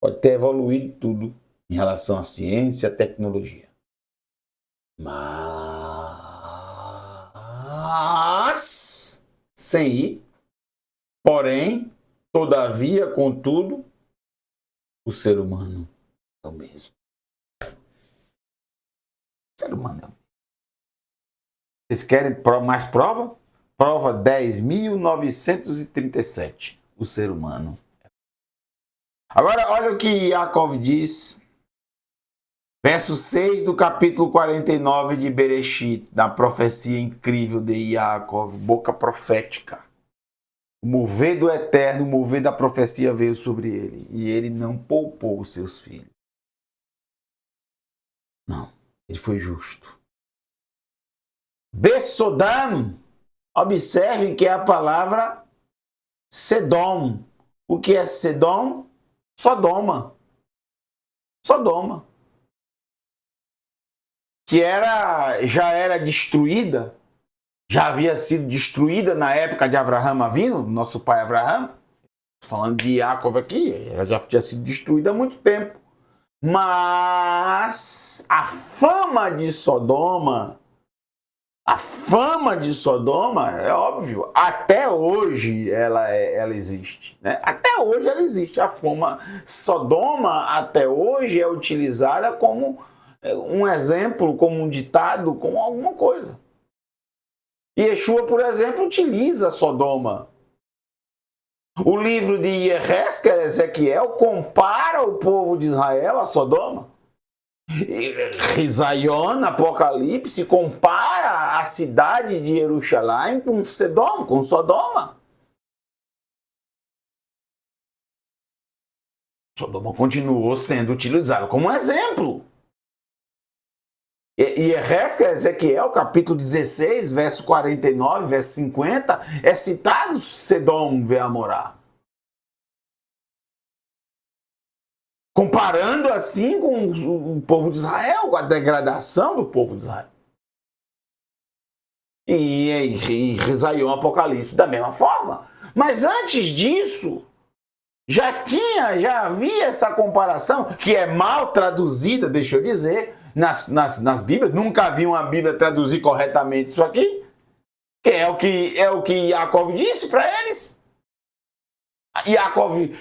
Pode ter evoluído tudo em relação à ciência e à tecnologia. Mas, sem ir, porém, todavia, contudo, o ser humano é o mesmo. O ser humano é o mesmo. Vocês querem mais prova? Prova 10.937. O ser humano. Agora, olha o que Yaakov diz. Verso 6 do capítulo 49 de Bereshit, da profecia incrível de Yaakov, boca profética. O mover do eterno, o mover da profecia veio sobre ele. E ele não poupou os seus filhos. Não, ele foi justo. Besodam, observem que é a palavra Sedom. O que é Sedom? Sodoma. Sodoma. Que já era destruída, já havia sido destruída na época de Abraham Avinu, nosso pai Abraham. Falando de Yaakov aqui, ela já tinha sido destruída há muito tempo. Mas a fama de Sodoma A fama de Sodoma, é óbvio, até hoje ela existe. Né? Até hoje ela existe. A fama Sodoma, até hoje, é utilizada como um exemplo, como um ditado, como alguma coisa. E Yeshua, por exemplo, utiliza Sodoma. O livro de Yehezkel, Ezequiel, compara o povo de Israel a Sodoma. Risaion, Apocalipse, compara a cidade de Jerusalém com Sodoma. Sodoma continuou sendo utilizado como exemplo. E Ezequiel, capítulo 16, verso 49, verso 50, é citado Sedom Veamorá. Comparando assim com o povo de Israel, com a degradação do povo de Israel. E Risaion, Apocalipse, da mesma forma. Mas antes disso, já havia essa comparação, que é mal traduzida, deixa eu dizer, nas Bíblias. Nunca vi uma Bíblia traduzir corretamente isso aqui. Que é o que Yaakov disse para eles. Yaakov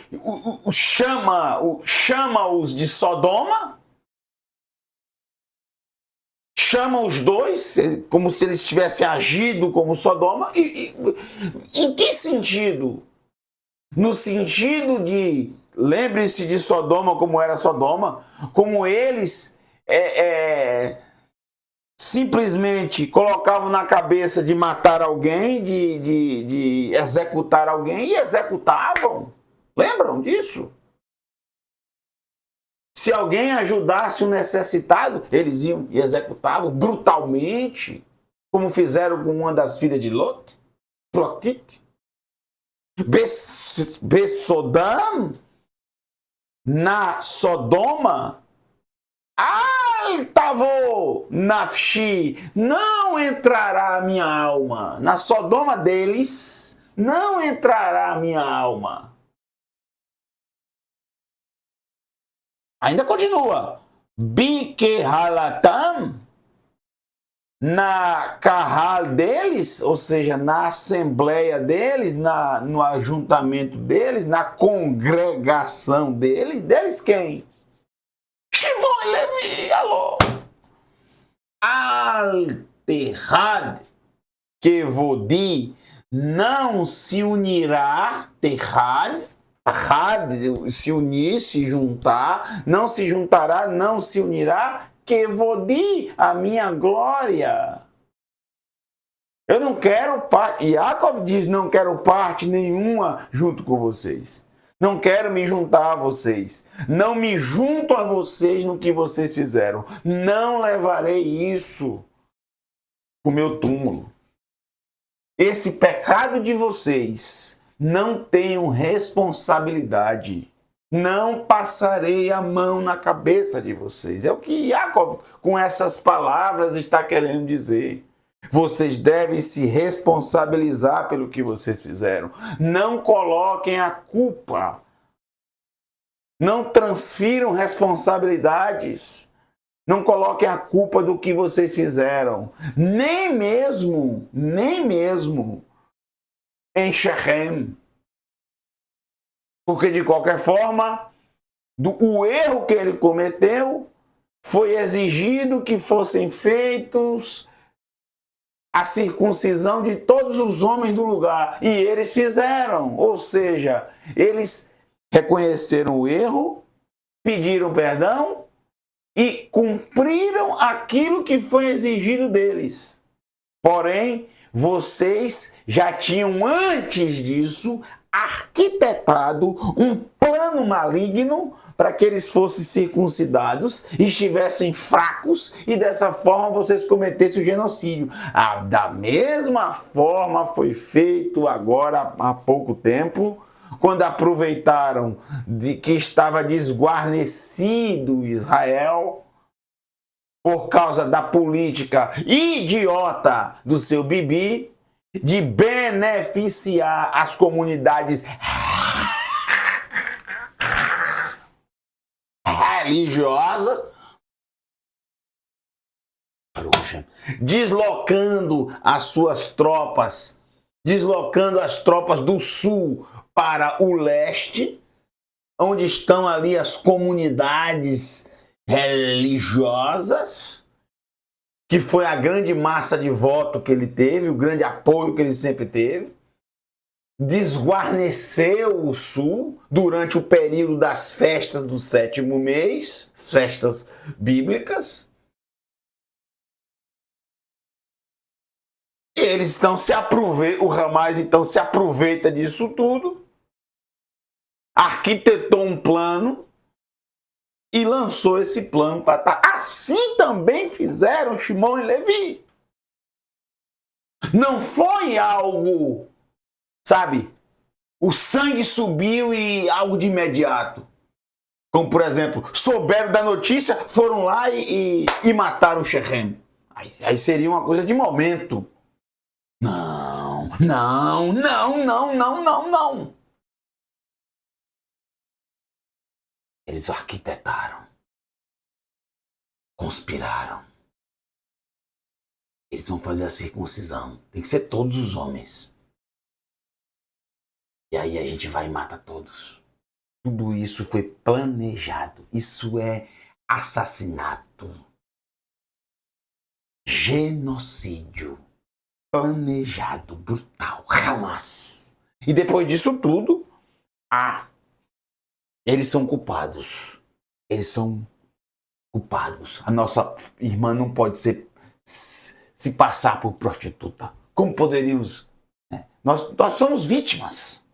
chama-os de Sodoma, chama os dois como se eles tivessem agido como Sodoma. Em que sentido? No sentido de, lembre-se de Sodoma como era Sodoma, como eles simplesmente colocavam na cabeça de matar alguém, de executar alguém, e executavam. Lembram disso? Se alguém ajudasse o necessitado, eles iam e executavam brutalmente, como fizeram com uma das filhas de Lot, Plotit. Besodam, na Sodoma, Altavô, Nafshi, não entrará a minha alma. Na Sodoma deles, não entrará a minha alma. Ainda continua. Bikehalatam, na carral deles, ou seja, na assembleia deles, no ajuntamento deles, na congregação deles quem? Shimon e Levi, alô. Al-Terrad, Kevodi, não se unirá, Terrad, se unir, se juntar, não se juntará, não se unirá, Kevodi, a minha glória. Eu não quero parte. Yaakov diz: não quero parte nenhuma junto com vocês. Não quero me juntar a vocês. Não me junto a vocês no que vocês fizeram. Não levarei isso para o meu túmulo. Esse pecado de vocês, não tenham responsabilidade. Não passarei a mão na cabeça de vocês. É o que Yaakov, com essas palavras, está querendo dizer. Vocês devem se responsabilizar pelo que vocês fizeram. Não coloquem a culpa. Não transfiram responsabilidades. Não coloquem a culpa do que vocês fizeram. Nem mesmo em Shechem. Porque, de qualquer forma, o erro que ele cometeu foi exigido que fossem feitos a circuncisão de todos os homens do lugar. E eles fizeram. Ou seja, eles reconheceram o erro, pediram perdão e cumpriram aquilo que foi exigido deles. Porém, vocês já tinham antes disso arquitetado um plano maligno para que eles fossem circuncidados, estivessem fracos e dessa forma vocês cometessem o genocídio. Da mesma forma foi feito agora há pouco tempo, quando aproveitaram de que estava desguarnecido Israel por causa da política idiota do seu Bibi de beneficiar as comunidades religiosas deslocando as suas tropas, deslocando as tropas do sul para o leste, onde estão ali as comunidades religiosas, que foi a grande massa de voto que ele teve, o grande apoio que ele sempre teve. Desguarneceu o sul durante o período das festas do 7º mês, festas bíblicas. E eles estão se aproveitando, o Hamas então se aproveita disso tudo, arquitetou um plano e lançou esse plano para atacar. Assim também fizeram Shimon e Levi. Não foi algo, sabe, o sangue subiu e algo de imediato. Como, por exemplo, souberam da notícia, foram lá e mataram o Shechem. Aí seria uma coisa de momento. Não. Eles arquitetaram, conspiraram. Eles vão fazer a circuncisão. Tem que ser todos os homens. E aí a gente vai e mata todos. Tudo isso foi planejado. Isso é assassinato. Genocídio. Planejado, brutal. Hamas. E depois disso tudo, eles são culpados. Eles são culpados. A nossa irmã não pode se passar por prostituta. Como poderíamos? Nós somos vítimas.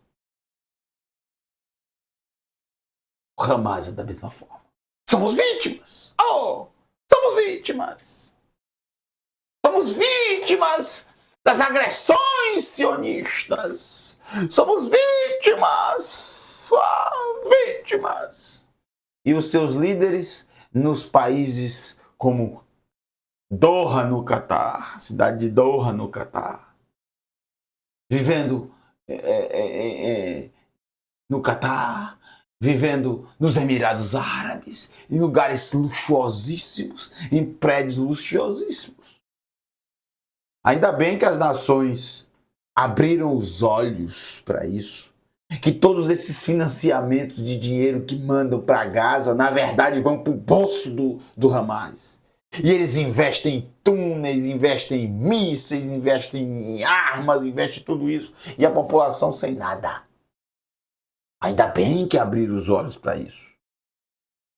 O Hamas é da mesma forma. Somos vítimas. Somos vítimas. Somos vítimas das agressões sionistas. Somos vítimas. Vítimas. E os seus líderes nos países como Doha, no Catar, cidade de Doha, no Catar, vivendo no Catar, vivendo nos Emirados Árabes, em lugares luxuosíssimos, em prédios luxuosíssimos. Ainda bem que as nações abriram os olhos para isso, que todos esses financiamentos de dinheiro que mandam para Gaza, na verdade, vão para o bolso do Hamas. E eles investem em túneis, investem em mísseis, investem em armas, investem em tudo isso. E a população sem nada. Ainda bem que abriram os olhos para isso.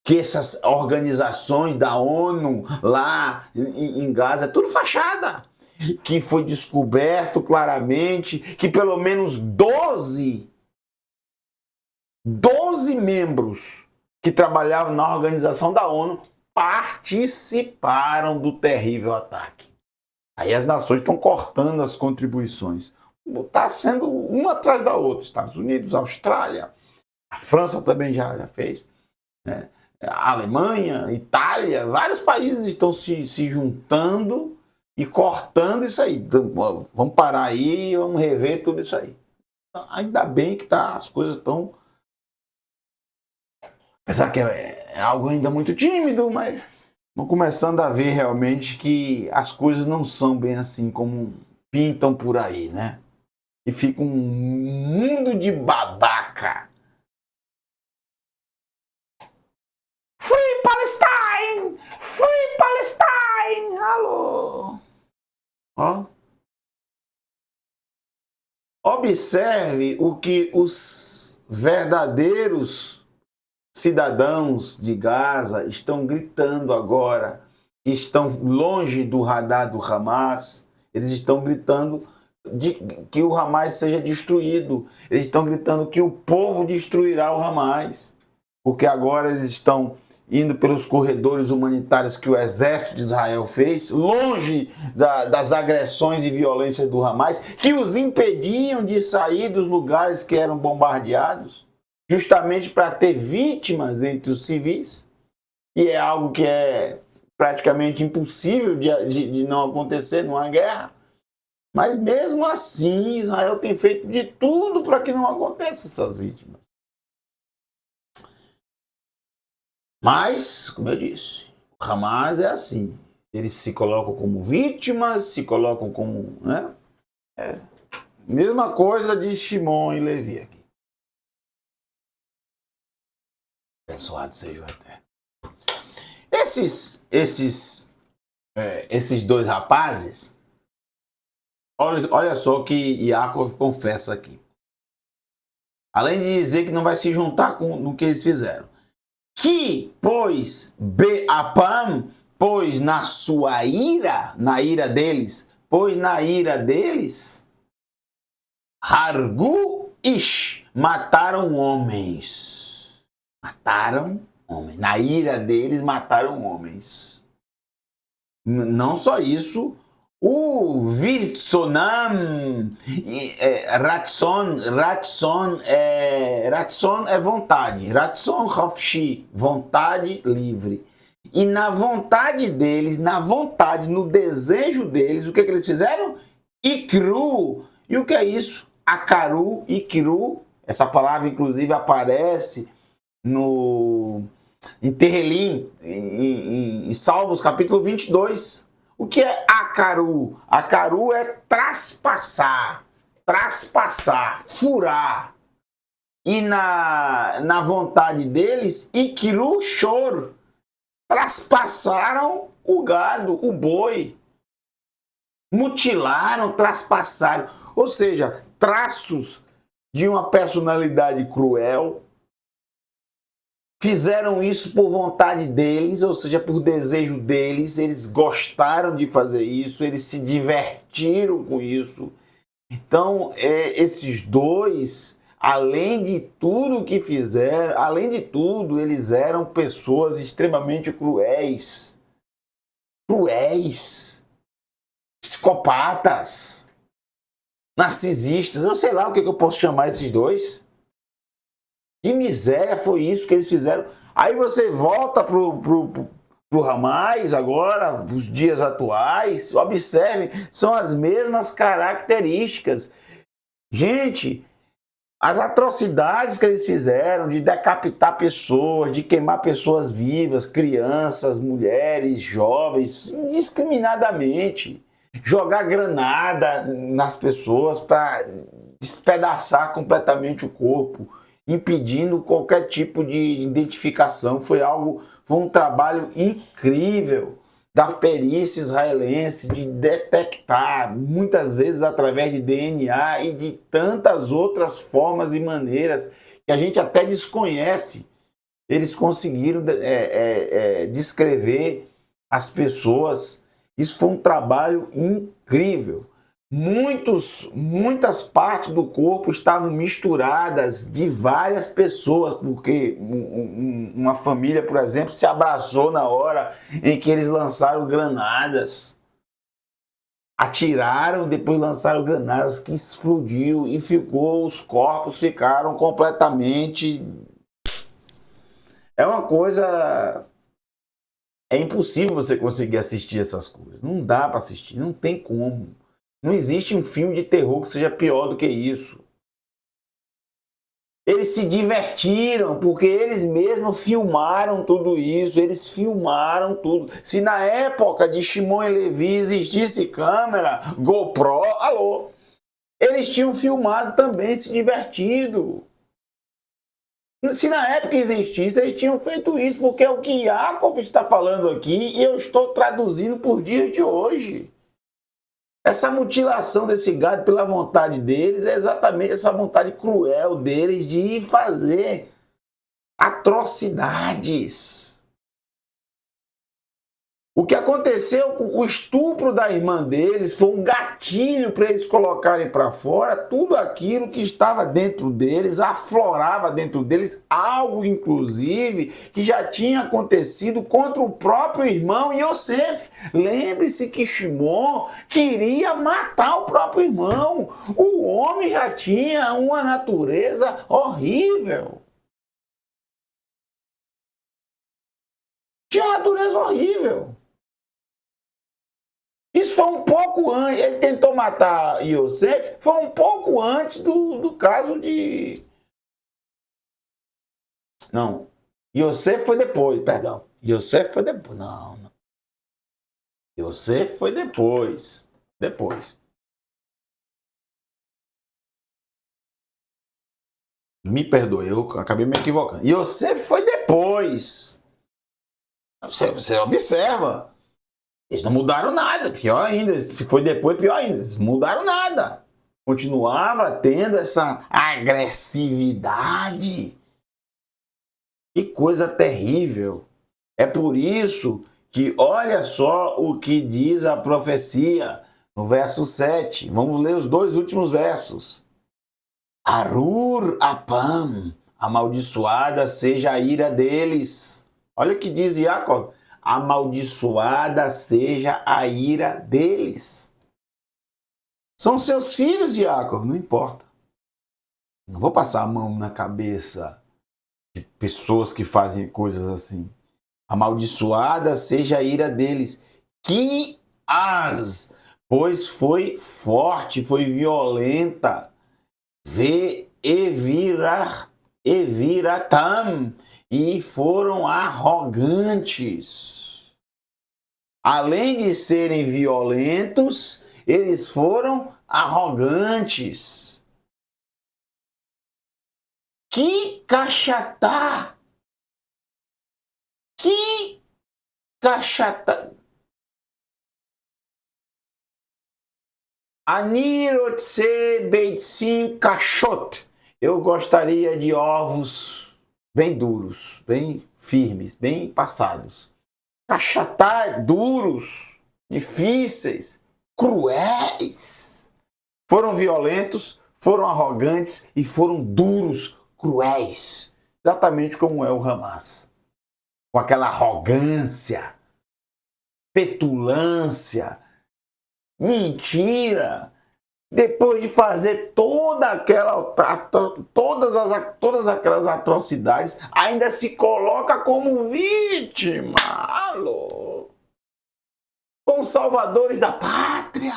Que essas organizações da ONU lá em Gaza, é tudo fachada. Que foi descoberto claramente que pelo menos 12 membros que trabalhavam na organização da ONU participaram do terrível ataque. Aí as nações estão cortando as contribuições. Está sendo uma atrás da outra. Estados Unidos, Austrália, a França também já fez, né? A Alemanha, Itália, vários países estão se juntando e cortando isso aí. Então, vamos parar aí e vamos rever tudo isso aí. Ainda bem que as coisas estão... Apesar que é algo ainda muito tímido, mas estão começando a ver realmente que as coisas não são bem assim como pintam por aí, né? E fica um mundo de babaca. Free Palestine! Free Palestine! Alô? Ó. Observe o que os verdadeiros cidadãos de Gaza estão gritando agora, que estão longe do radar do Hamas. Eles estão gritando que o Hamas seja destruído. Eles estão gritando que o povo destruirá o Hamas. Porque agora eles estão indo pelos corredores humanitários que o exército de Israel fez, longe das agressões e violências do Hamas, que os impediam de sair dos lugares que eram bombardeados, justamente para ter vítimas entre os civis, e é algo que é praticamente impossível de não acontecer numa guerra. Mas mesmo assim, Israel tem feito de tudo para que não aconteçam essas vítimas. Mas, como eu disse, o Hamas é assim. Eles se colocam como vítimas, se colocam como... Né? Mesma coisa de Shimon e Levi aqui. Abençoado seja o Eterno. Esses dois rapazes, olha só o que Yaakov confessa aqui. Além de dizer que não vai se juntar no que eles fizeram. Que, pois, Beapam, pois na sua ira, na ira deles, Hargu Ish, mataram homens. Mataram homens. Na ira deles, mataram homens. Não só isso, o Virtsonam, Ratson é vontade, Ratson Hafshi, vontade livre. E na vontade deles, no desejo deles, o que eles fizeram? Ikru. E o que é isso? Akaru, Ikru. Essa palavra, inclusive, aparece em Terrelim, em Salmos, capítulo 22. O que é Akaru? Akaru é traspassar, furar. E na vontade deles, Ikiru Shor, traspassaram o gado, o boi. Mutilaram, traspassaram. Ou seja, traços de uma personalidade cruel. Fizeram isso por vontade deles, ou seja, por desejo deles. Eles gostaram de fazer isso, eles se divertiram com isso. Então, esses dois, além de tudo que fizeram, além de tudo, eles eram pessoas extremamente cruéis. Psicopatas. Narcisistas. Eu sei lá o que eu posso chamar esses dois. Que miséria foi isso que eles fizeram. Aí você volta pro Hamas agora, os dias atuais, observem, são as mesmas características. Gente, as atrocidades que eles fizeram de decapitar pessoas, de queimar pessoas vivas, crianças, mulheres, jovens, indiscriminadamente, jogar granada nas pessoas para despedaçar completamente o corpo, impedindo qualquer tipo de identificação. Foi um trabalho incrível da perícia israelense de detectar, muitas vezes através de DNA e de tantas outras formas e maneiras que a gente até desconhece. Eles conseguiram descrever as pessoas. Isso foi um trabalho incrível. Muitas partes do corpo estavam misturadas de várias pessoas, porque uma família, por exemplo, se abraçou na hora em que eles lançaram granadas. Atiraram, depois lançaram granadas que explodiu e os corpos ficaram completamente... É uma coisa... É impossível você conseguir assistir essas coisas. Não dá para assistir, não tem como. Não existe um filme de terror que seja pior do que isso. Eles se divertiram, porque eles mesmos filmaram tudo isso, eles filmaram tudo. Se na época de Shimon e Levi existisse câmera, GoPro, eles tinham filmado também, se divertido. Se na época existisse, eles tinham feito isso, porque é o que Yaakov está falando aqui e eu estou traduzindo por dias de hoje. Essa mutilação desse gado pela vontade deles é exatamente essa vontade cruel deles de fazer atrocidades. O que aconteceu com o estupro da irmã deles foi um gatilho para eles colocarem para fora tudo aquilo que estava dentro deles, aflorava dentro deles, algo inclusive que já tinha acontecido contra o próprio irmão Yosef. Lembre-se que Shimon queria matar o próprio irmão. O homem já tinha uma natureza horrível. Tinha uma natureza horrível. Isso foi um pouco antes, ele tentou matar Yosef, foi um pouco antes do caso de... Não, Yosef foi depois, perdão. Yosef foi depois, não. Yosef foi depois. Depois. Me perdoe, eu acabei me equivocando. Yosef foi depois. Você observa. Eles não mudaram nada. Pior ainda. Se foi depois, pior ainda. Eles não mudaram nada. Continuava tendo essa agressividade. Que coisa terrível. É por isso que olha só o que diz a profecia no verso 7. Vamos ler os dois últimos versos. Arur apam, amaldiçoada seja a ira deles. Olha o que diz Jacob. Amaldiçoada seja a ira deles. São seus filhos, Jacob, não importa. Não vou passar a mão na cabeça de pessoas que fazem coisas assim. Amaldiçoada seja a ira deles, que pois foi forte, foi violenta, eviratam, e foram arrogantes. Além de serem violentos, eles foram arrogantes. Que cachatá! Que cachatá! Anirotse beitsim kashot. Eu gostaria de ovos bem duros, bem firmes, bem passados. Cachatá duros, difíceis, cruéis. Foram violentos, foram arrogantes e foram duros, cruéis. Exatamente como é o Hamas. Com aquela arrogância, petulância, mentira, depois de fazer todas aquelas atrocidades, ainda se coloca como vítima, como salvadores da pátria,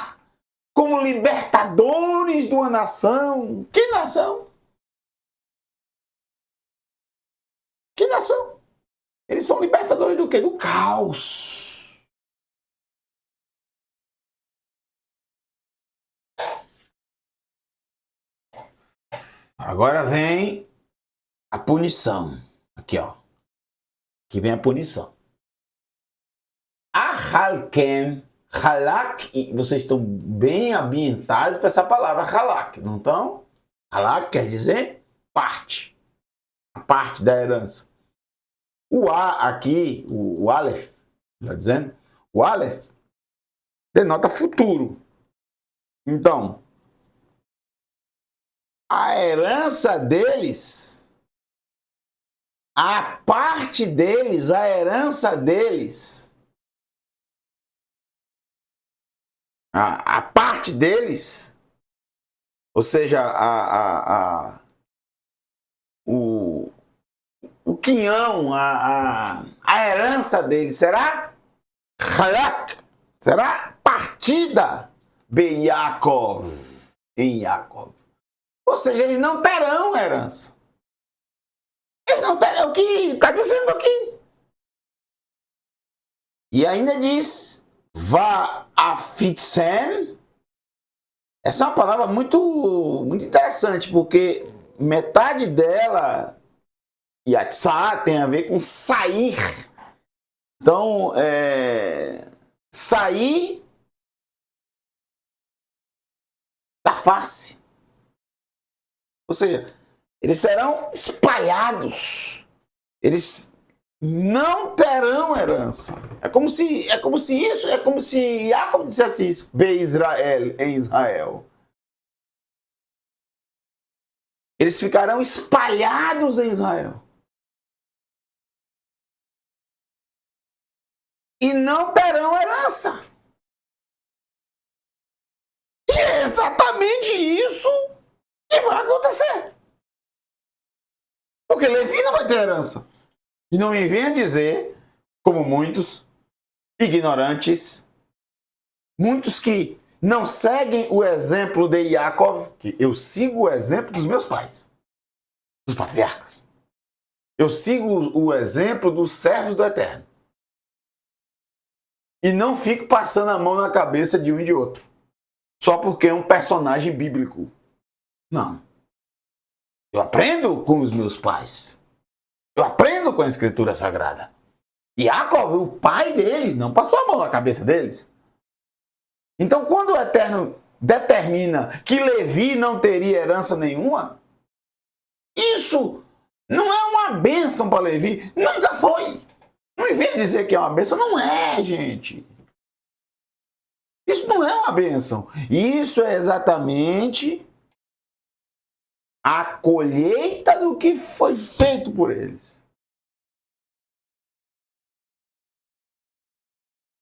como libertadores de uma nação. Que nação? Que nação? Eles são libertadores do quê? Do caos. Agora vem a punição. Aqui, ó. Aqui vem a punição. Ahalkem, halak, vocês estão bem ambientados para essa palavra halak, não estão? Halak quer dizer parte. A parte da herança. O A aqui, o Aleph, está dizendo? O Aleph denota futuro. Então, a herança deles, a parte deles, a herança deles, a parte deles, ou seja, o quinhão, a herança deles será halak, será partida em Yaakov. Ou seja, eles não terão herança. Eles não terão, o que está dizendo aqui. E ainda diz, va'afitzem. Essa é uma palavra muito interessante, porque metade dela, yatzá, tem a ver com sair. Então, sair da face. Ou seja, eles serão espalhados. Eles não terão herança. É como se Jacob dissesse isso. Be-Israel, em Israel. Eles ficarão espalhados em Israel. E não terão herança. E é exatamente isso que vai acontecer. Porque Levi não vai ter herança. E não me venha dizer, como muitos ignorantes, muitos que não seguem o exemplo de Yaakov, que eu sigo o exemplo dos meus pais, dos patriarcas. Eu sigo o exemplo dos servos do Eterno. E não fico passando a mão na cabeça de um e de outro. Só porque é um personagem bíblico. Não. Eu aprendo com os meus pais. Eu aprendo com a Escritura Sagrada. E Jacob, o pai deles, não passou a mão na cabeça deles. Então, quando o Eterno determina que Levi não teria herança nenhuma, isso não é uma bênção para Levi. Nunca foi. Não vem dizer que é uma bênção. Não é, gente. Isso não é uma bênção. Isso é exatamente a colheita do que foi feito por eles.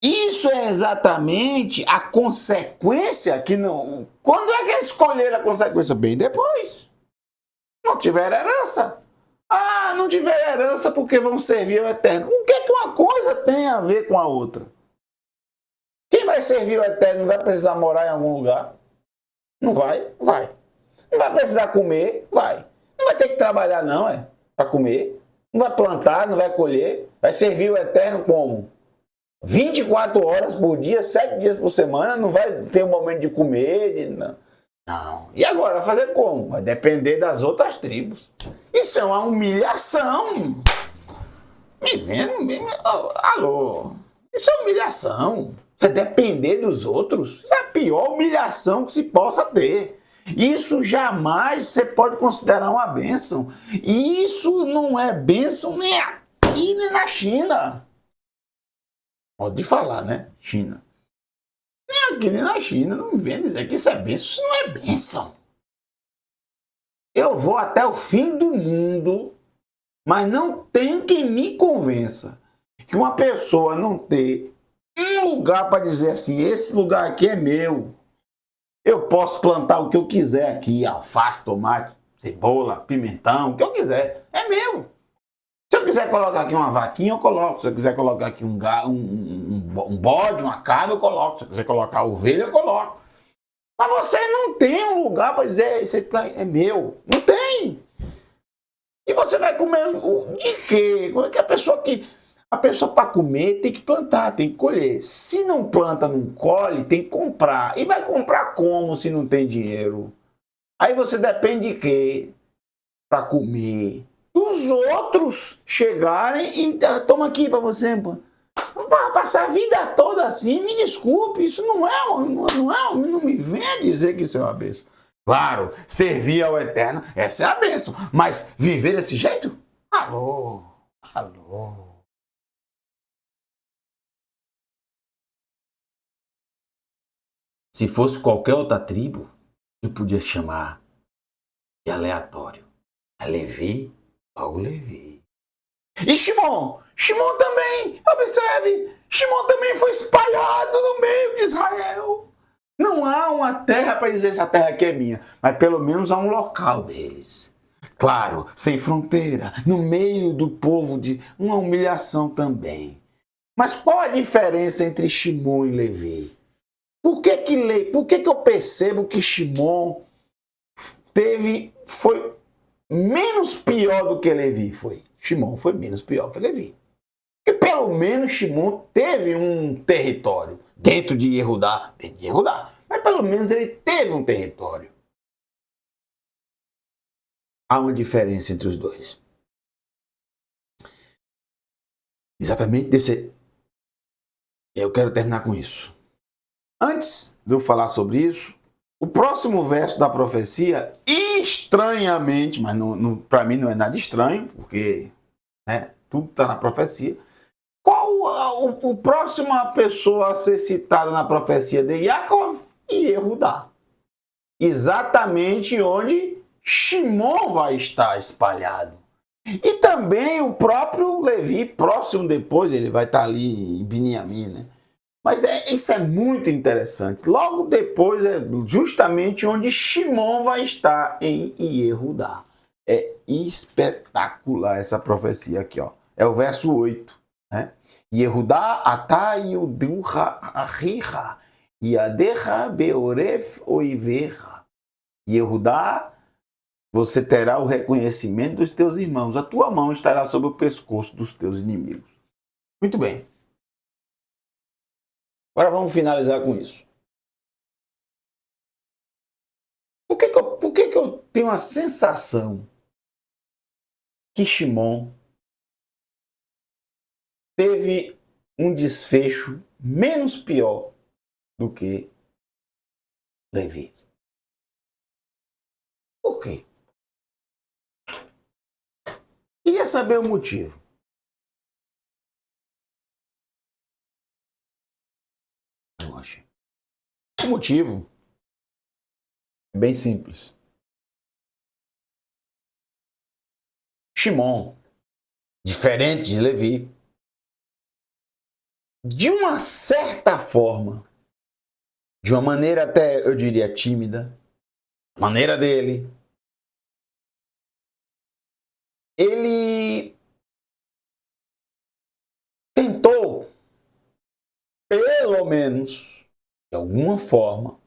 Isso é exatamente a consequência que não... Quando é que eles escolheram a consequência? Bem depois. Não tiveram herança. Ah, não tiveram herança porque vão servir ao Eterno. O que é que uma coisa tem a ver com a outra? Quem vai servir ao Eterno não vai precisar morar em algum lugar? Não vai? Vai. Não vai precisar comer? Vai. Não vai ter que trabalhar não, para comer. Não vai plantar, não vai colher. Vai servir o Eterno como? 24 horas por dia, 7 dias por semana, não vai ter um momento de comer, não. E agora, vai fazer como? Vai depender das outras tribos. Isso é uma humilhação. Me vendo? Alô? Isso é humilhação. Você depender dos outros, isso é a pior humilhação que se possa ter. Isso jamais você pode considerar uma bênção. E isso não é bênção nem aqui, nem na China. Pode falar, né? China. Nem aqui, nem na China. Não vem dizer que isso é bênção. Isso não é bênção. Eu vou até o fim do mundo, mas não tem quem me convença que uma pessoa não ter um lugar para dizer assim, esse lugar aqui é meu. Eu posso plantar o que eu quiser aqui, alface, tomate, cebola, pimentão, o que eu quiser. É meu. Se eu quiser colocar aqui uma vaquinha, eu coloco. Se eu quiser colocar aqui um bode, uma cabra, eu coloco. Se eu quiser colocar ovelha, eu coloco. Mas você não tem um lugar para dizer, isso é meu. Não tem. E você vai comer de quê? A pessoa para comer tem que plantar, tem que colher. Se não planta, não colhe, tem que comprar. E vai comprar como se não tem dinheiro? Aí você depende de quê? Para comer. Os outros chegarem e toma aqui para você, pô. Passar a vida toda assim, me desculpe, isso não me venha dizer que isso é uma bênção. Claro, servir ao Eterno, essa é a bênção, mas viver desse jeito? Alô. Se fosse qualquer outra tribo, eu podia chamar de aleatório. A Levi, logo Levi. E Shimon também, observe, Shimon também foi espalhado no meio de Israel. Não há uma terra para dizer essa terra aqui é minha, mas pelo menos há um local deles. Claro, sem fronteira, no meio do povo, de uma humilhação também. Mas qual a diferença entre Shimon e Levi? Por que eu percebo que Shimon foi menos pior do que Levi? Shimon foi menos pior que Levi. Porque pelo menos Shimon teve um território dentro de Yehudá, mas pelo menos ele teve um território. Há uma diferença entre os dois. Exatamente desse... Eu quero terminar com isso. Antes de eu falar sobre isso, o próximo verso da profecia, estranhamente, mas para mim não é nada estranho, porque tudo está na profecia. Qual a próxima pessoa a ser citada na profecia de Jacob? Yehudá. Exatamente onde Shimon vai estar espalhado. E também o próprio Levi, próximo depois, ele vai estar ali em Beniamim, né? Mas isso é muito interessante. Logo depois é justamente onde Shimon vai estar em Yehudá. É espetacular essa profecia aqui, ó. É o verso 8, né? Yehudá atá yuduha achicha yadecha beoref oivecha. Yehudá, você terá o reconhecimento dos teus irmãos. A tua mão estará sobre o pescoço dos teus inimigos. Muito bem. Agora vamos finalizar com isso. Por que eu tenho a sensação que Shimon teve um desfecho menos pior do que Levi? Por quê? Queria saber o motivo. Não achei. O motivo é bem simples. Shimon, diferente de Levi, de uma certa forma, de uma maneira até, eu diria, tímida, maneira dele, ele tentou, pelo menos, de alguma forma,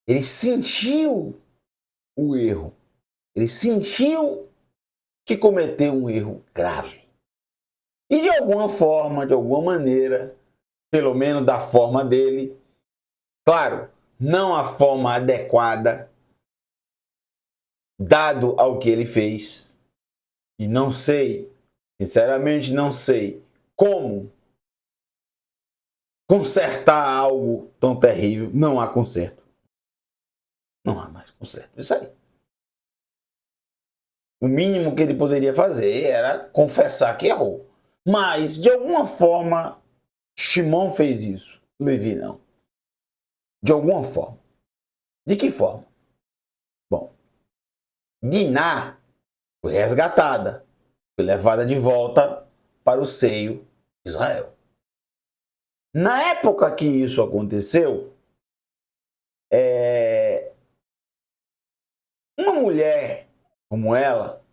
ele sentiu o erro. Ele sentiu que cometeu um erro grave. E de alguma forma, de alguma maneira, pelo menos da forma dele, claro, não a forma adequada, dado ao que ele fez, e não sei, sinceramente não sei como consertar algo tão terrível. Não há conserto. Não há mais conserto. Isso aí. O mínimo que ele poderia fazer era confessar que errou. Mas, de alguma forma, Shimon fez isso. Levi não. De alguma forma. De que forma? Bom, Diná foi resgatada. Foi levada de volta para o seio de Israel. Na época que isso aconteceu, uma mulher como ela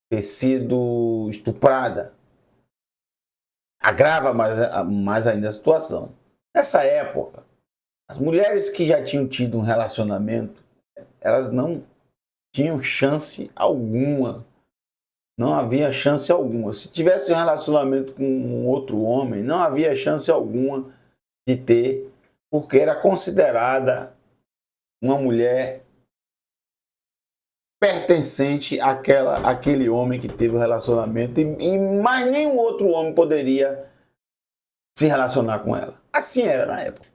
ter sido estuprada agrava mais ainda a situação. Nessa época, as mulheres que já tinham tido um relacionamento, elas não tinham chance alguma. Não havia chance alguma. Se tivesse um relacionamento com um outro homem, não havia chance alguma de ter, porque era considerada uma mulher pertencente àquele homem que teve o relacionamento e mais nenhum outro homem poderia se relacionar com ela. Assim era na época.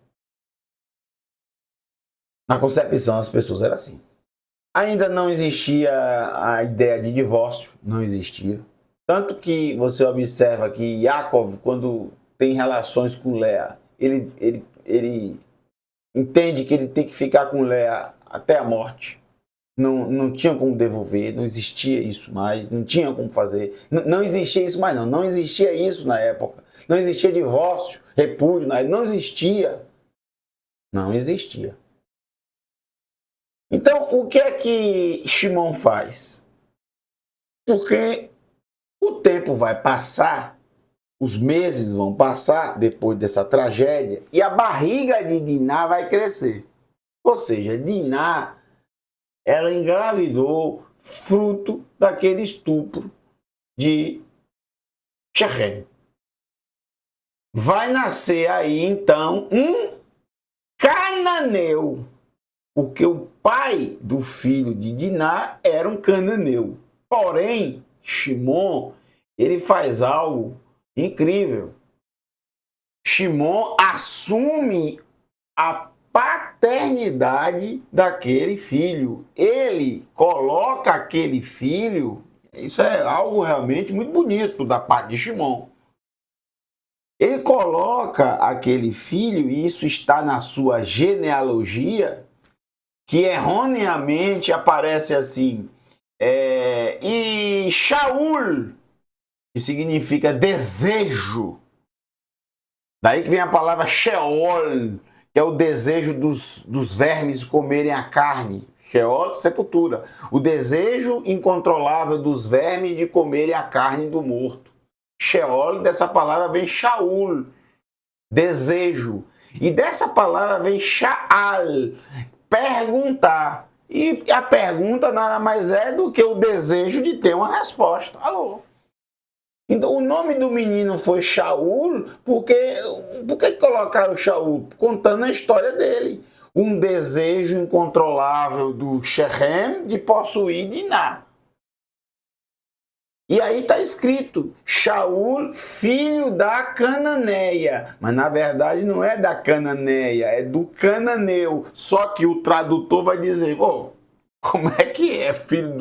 Na concepção das pessoas era assim. Ainda não existia a ideia de divórcio, não existia. Tanto que você observa que Yaakov, quando tem relações com Lea, ele entende que ele tem que ficar com Lea até a morte. Não tinha como devolver, não existia isso mais, não tinha como fazer. Não existia isso mais, não existia isso na época. Não existia divórcio, repúdio, não existia. Não existia. Então, o que é que Shimon faz? Porque o tempo vai passar, os meses vão passar depois dessa tragédia e a barriga de Diná vai crescer. Ou seja, Diná, ela engravidou fruto daquele estupro de Shechem. Vai nascer aí então um cananeu, porque o pai do filho de Diná era um cananeu. Porém, Shimon, ele faz algo incrível. Shimon assume a paternidade daquele filho. Ele coloca aquele filho, isso é algo realmente muito bonito da parte de Shimon. Ele coloca aquele filho, e isso está na sua genealogia, que erroneamente aparece assim, e Shaul, que significa desejo. Daí que vem a palavra Sheol, que é o desejo dos vermes comerem a carne. Sheol, sepultura. O desejo incontrolável dos vermes de comerem a carne do morto. Sheol, dessa palavra vem Shaul, desejo. E dessa palavra vem Sha'al, perguntar. E a pergunta nada mais é do que o desejo de ter uma resposta. Alô? Então, o nome do menino foi Shaul, porque por que colocaram Shaul? Contando a história dele. Um desejo incontrolável do Shechem de possuir Diná. E aí está escrito, Shaul, filho da Cananeia. Mas na verdade não é da Cananeia, é do Cananeu. Só que o tradutor vai dizer, como é que é filho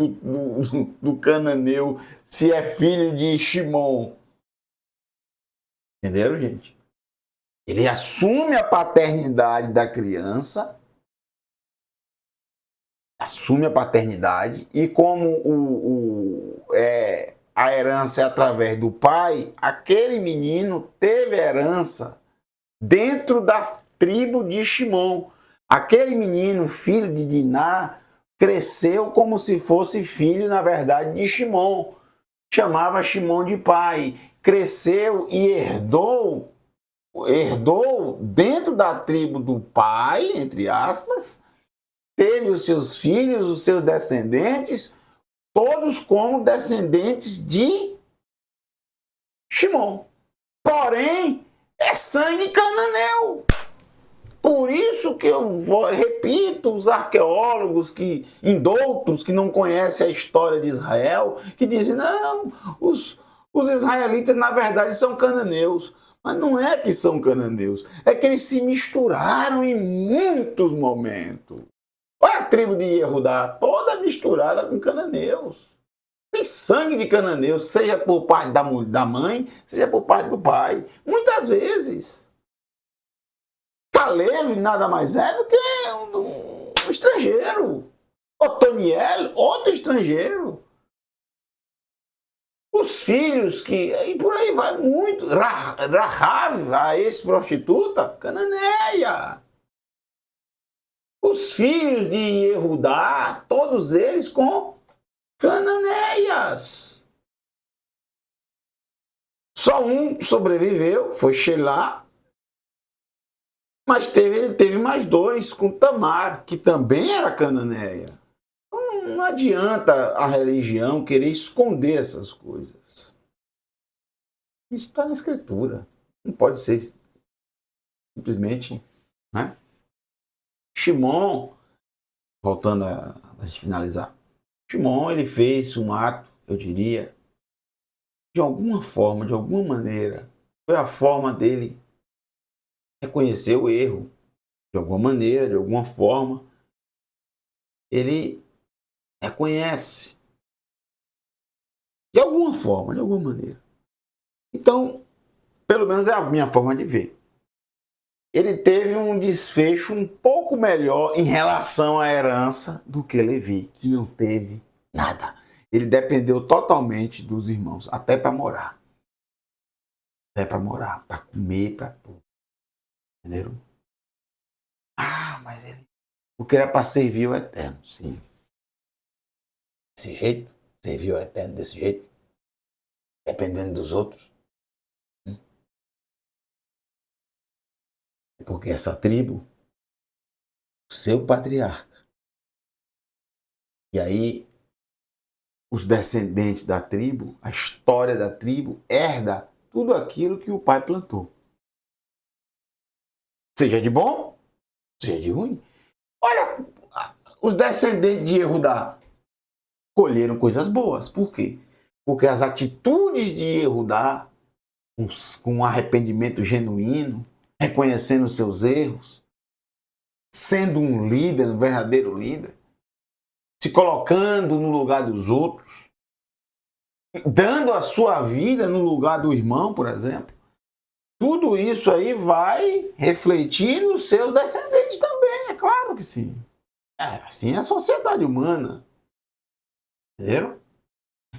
do Cananeu se é filho de Shimon? Entenderam, gente? Ele assume a paternidade da criança, assume a paternidade, e como a herança é através do pai, aquele menino teve herança dentro da tribo de Shimon. Aquele menino, filho de Diná, cresceu como se fosse filho, na verdade, de Shimon. Chamava Shimon de pai. Cresceu e herdou dentro da tribo do pai, entre aspas, teve os seus filhos, os seus descendentes, todos como descendentes de Shimon. Porém, é sangue cananeu. Por isso que eu repito, os arqueólogos indoutos que não conhecem a história de Israel, que dizem, não, os israelitas na verdade são cananeus. Mas não é que são cananeus, é que eles se misturaram em muitos momentos. Olha a tribo de Yehudá, toda misturada com cananeus. Tem sangue de cananeus, seja por parte da mãe, seja por parte do pai. Muitas vezes. Caleb nada mais é do que um estrangeiro. Otoniel, outro estrangeiro. Os filhos e por aí vai muito. Rahav, a ex-prostituta, cananeia. Os filhos de Yehudá, todos eles com cananeias. Só um sobreviveu, foi Shelah, mas ele teve mais dois com Tamar, que também era cananeia. Então, não adianta a religião querer esconder essas coisas. Isso está na Escritura. Não pode ser simplesmente, né? Shimon, voltando a finalizar, Shimon, ele fez um ato, eu diria, de alguma forma, de alguma maneira, foi a forma dele reconhecer o erro, de alguma maneira, de alguma forma, ele reconhece, de alguma forma, de alguma maneira. Então, pelo menos é a minha forma de ver. Ele teve um desfecho um pouco melhor em relação à herança do que Levi, que não teve nada. Ele dependeu totalmente dos irmãos, até para morar. Até para morar, para comer, para tudo. Entenderam? Mas ele... Porque era para servir o Eterno, sim. Desse jeito, servir o Eterno desse jeito, dependendo dos outros. Porque essa tribo, o seu patriarca, e aí os descendentes da tribo, a história da tribo, herda tudo aquilo que o pai plantou. Seja de bom, seja de ruim. Olha, os descendentes de Yehudá colheram coisas boas. Por quê? Porque as atitudes de Yehudá, com um arrependimento genuíno, reconhecendo seus erros, sendo um líder, um verdadeiro líder, se colocando no lugar dos outros, dando a sua vida no lugar do irmão, por exemplo, tudo isso aí vai refletir nos seus descendentes também, é claro que sim. Assim é a sociedade humana. Entenderam?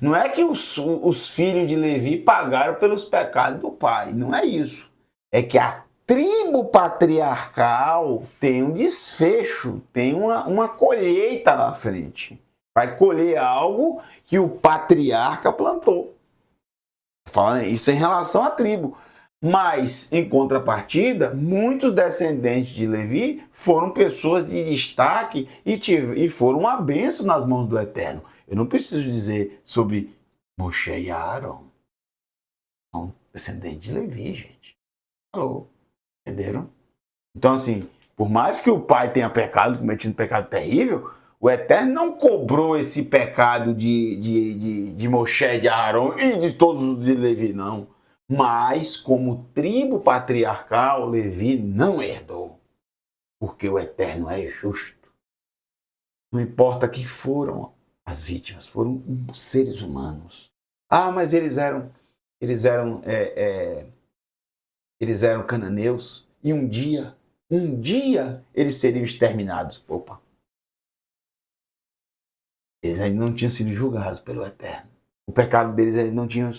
Não é que os filhos de Levi pagaram pelos pecados do pai, não é isso. É que a tribo patriarcal tem um desfecho, tem uma colheita na frente. Vai colher algo que o patriarca plantou. Falando isso em relação à tribo. Mas, em contrapartida, muitos descendentes de Levi foram pessoas de destaque e foram uma bênção nas mãos do Eterno. Eu não preciso dizer sobre Moshe e Aaron. São descendentes de Levi, gente. Alô? Entenderam? Então, assim, por mais que o pai tenha pecado, cometido um pecado terrível, o Eterno não cobrou esse pecado de Moshe, de Aarão e de todos os de Levi, não. Mas, como tribo patriarcal, Levi não herdou. Porque o Eterno é justo. Não importa quem foram as vítimas, foram seres humanos. Ah, mas eles eram cananeus e um dia eles seriam exterminados. Opa! Eles ainda não tinham sido julgados pelo Eterno. O pecado deles ainda não tinha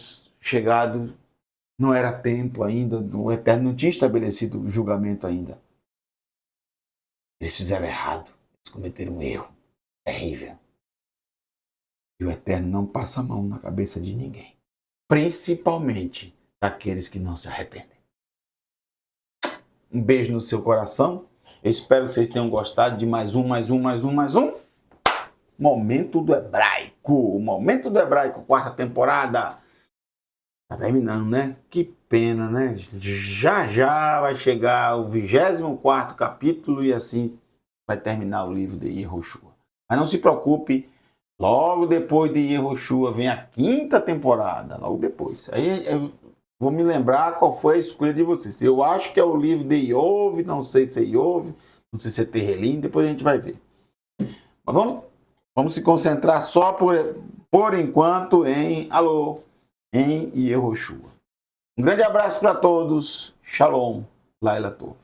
chegado, não era tempo ainda, o Eterno não tinha estabelecido o julgamento ainda. Eles fizeram errado, eles cometeram um erro terrível. E o Eterno não passa a mão na cabeça de ninguém. Principalmente daqueles que não se arrependem. Um beijo no seu coração. Eu espero que vocês tenham gostado de mais um. Momento do Hebraico. O Momento do Hebraico, 4ª temporada. Tá terminando, né? Que pena, né? Já vai chegar o 24º capítulo e assim vai terminar o livro de Yehoshua. Mas não se preocupe, logo depois de Yehoshua vem a 5ª temporada, logo depois. Aí eu vou me lembrar qual foi a escolha de vocês. Eu acho que é o livro de Iov, não sei se é Iov, não sei se é Terrelim, depois a gente vai ver. Mas vamos se concentrar só por enquanto em Yehoshua. Um grande abraço para todos. Shalom. Laila Tov.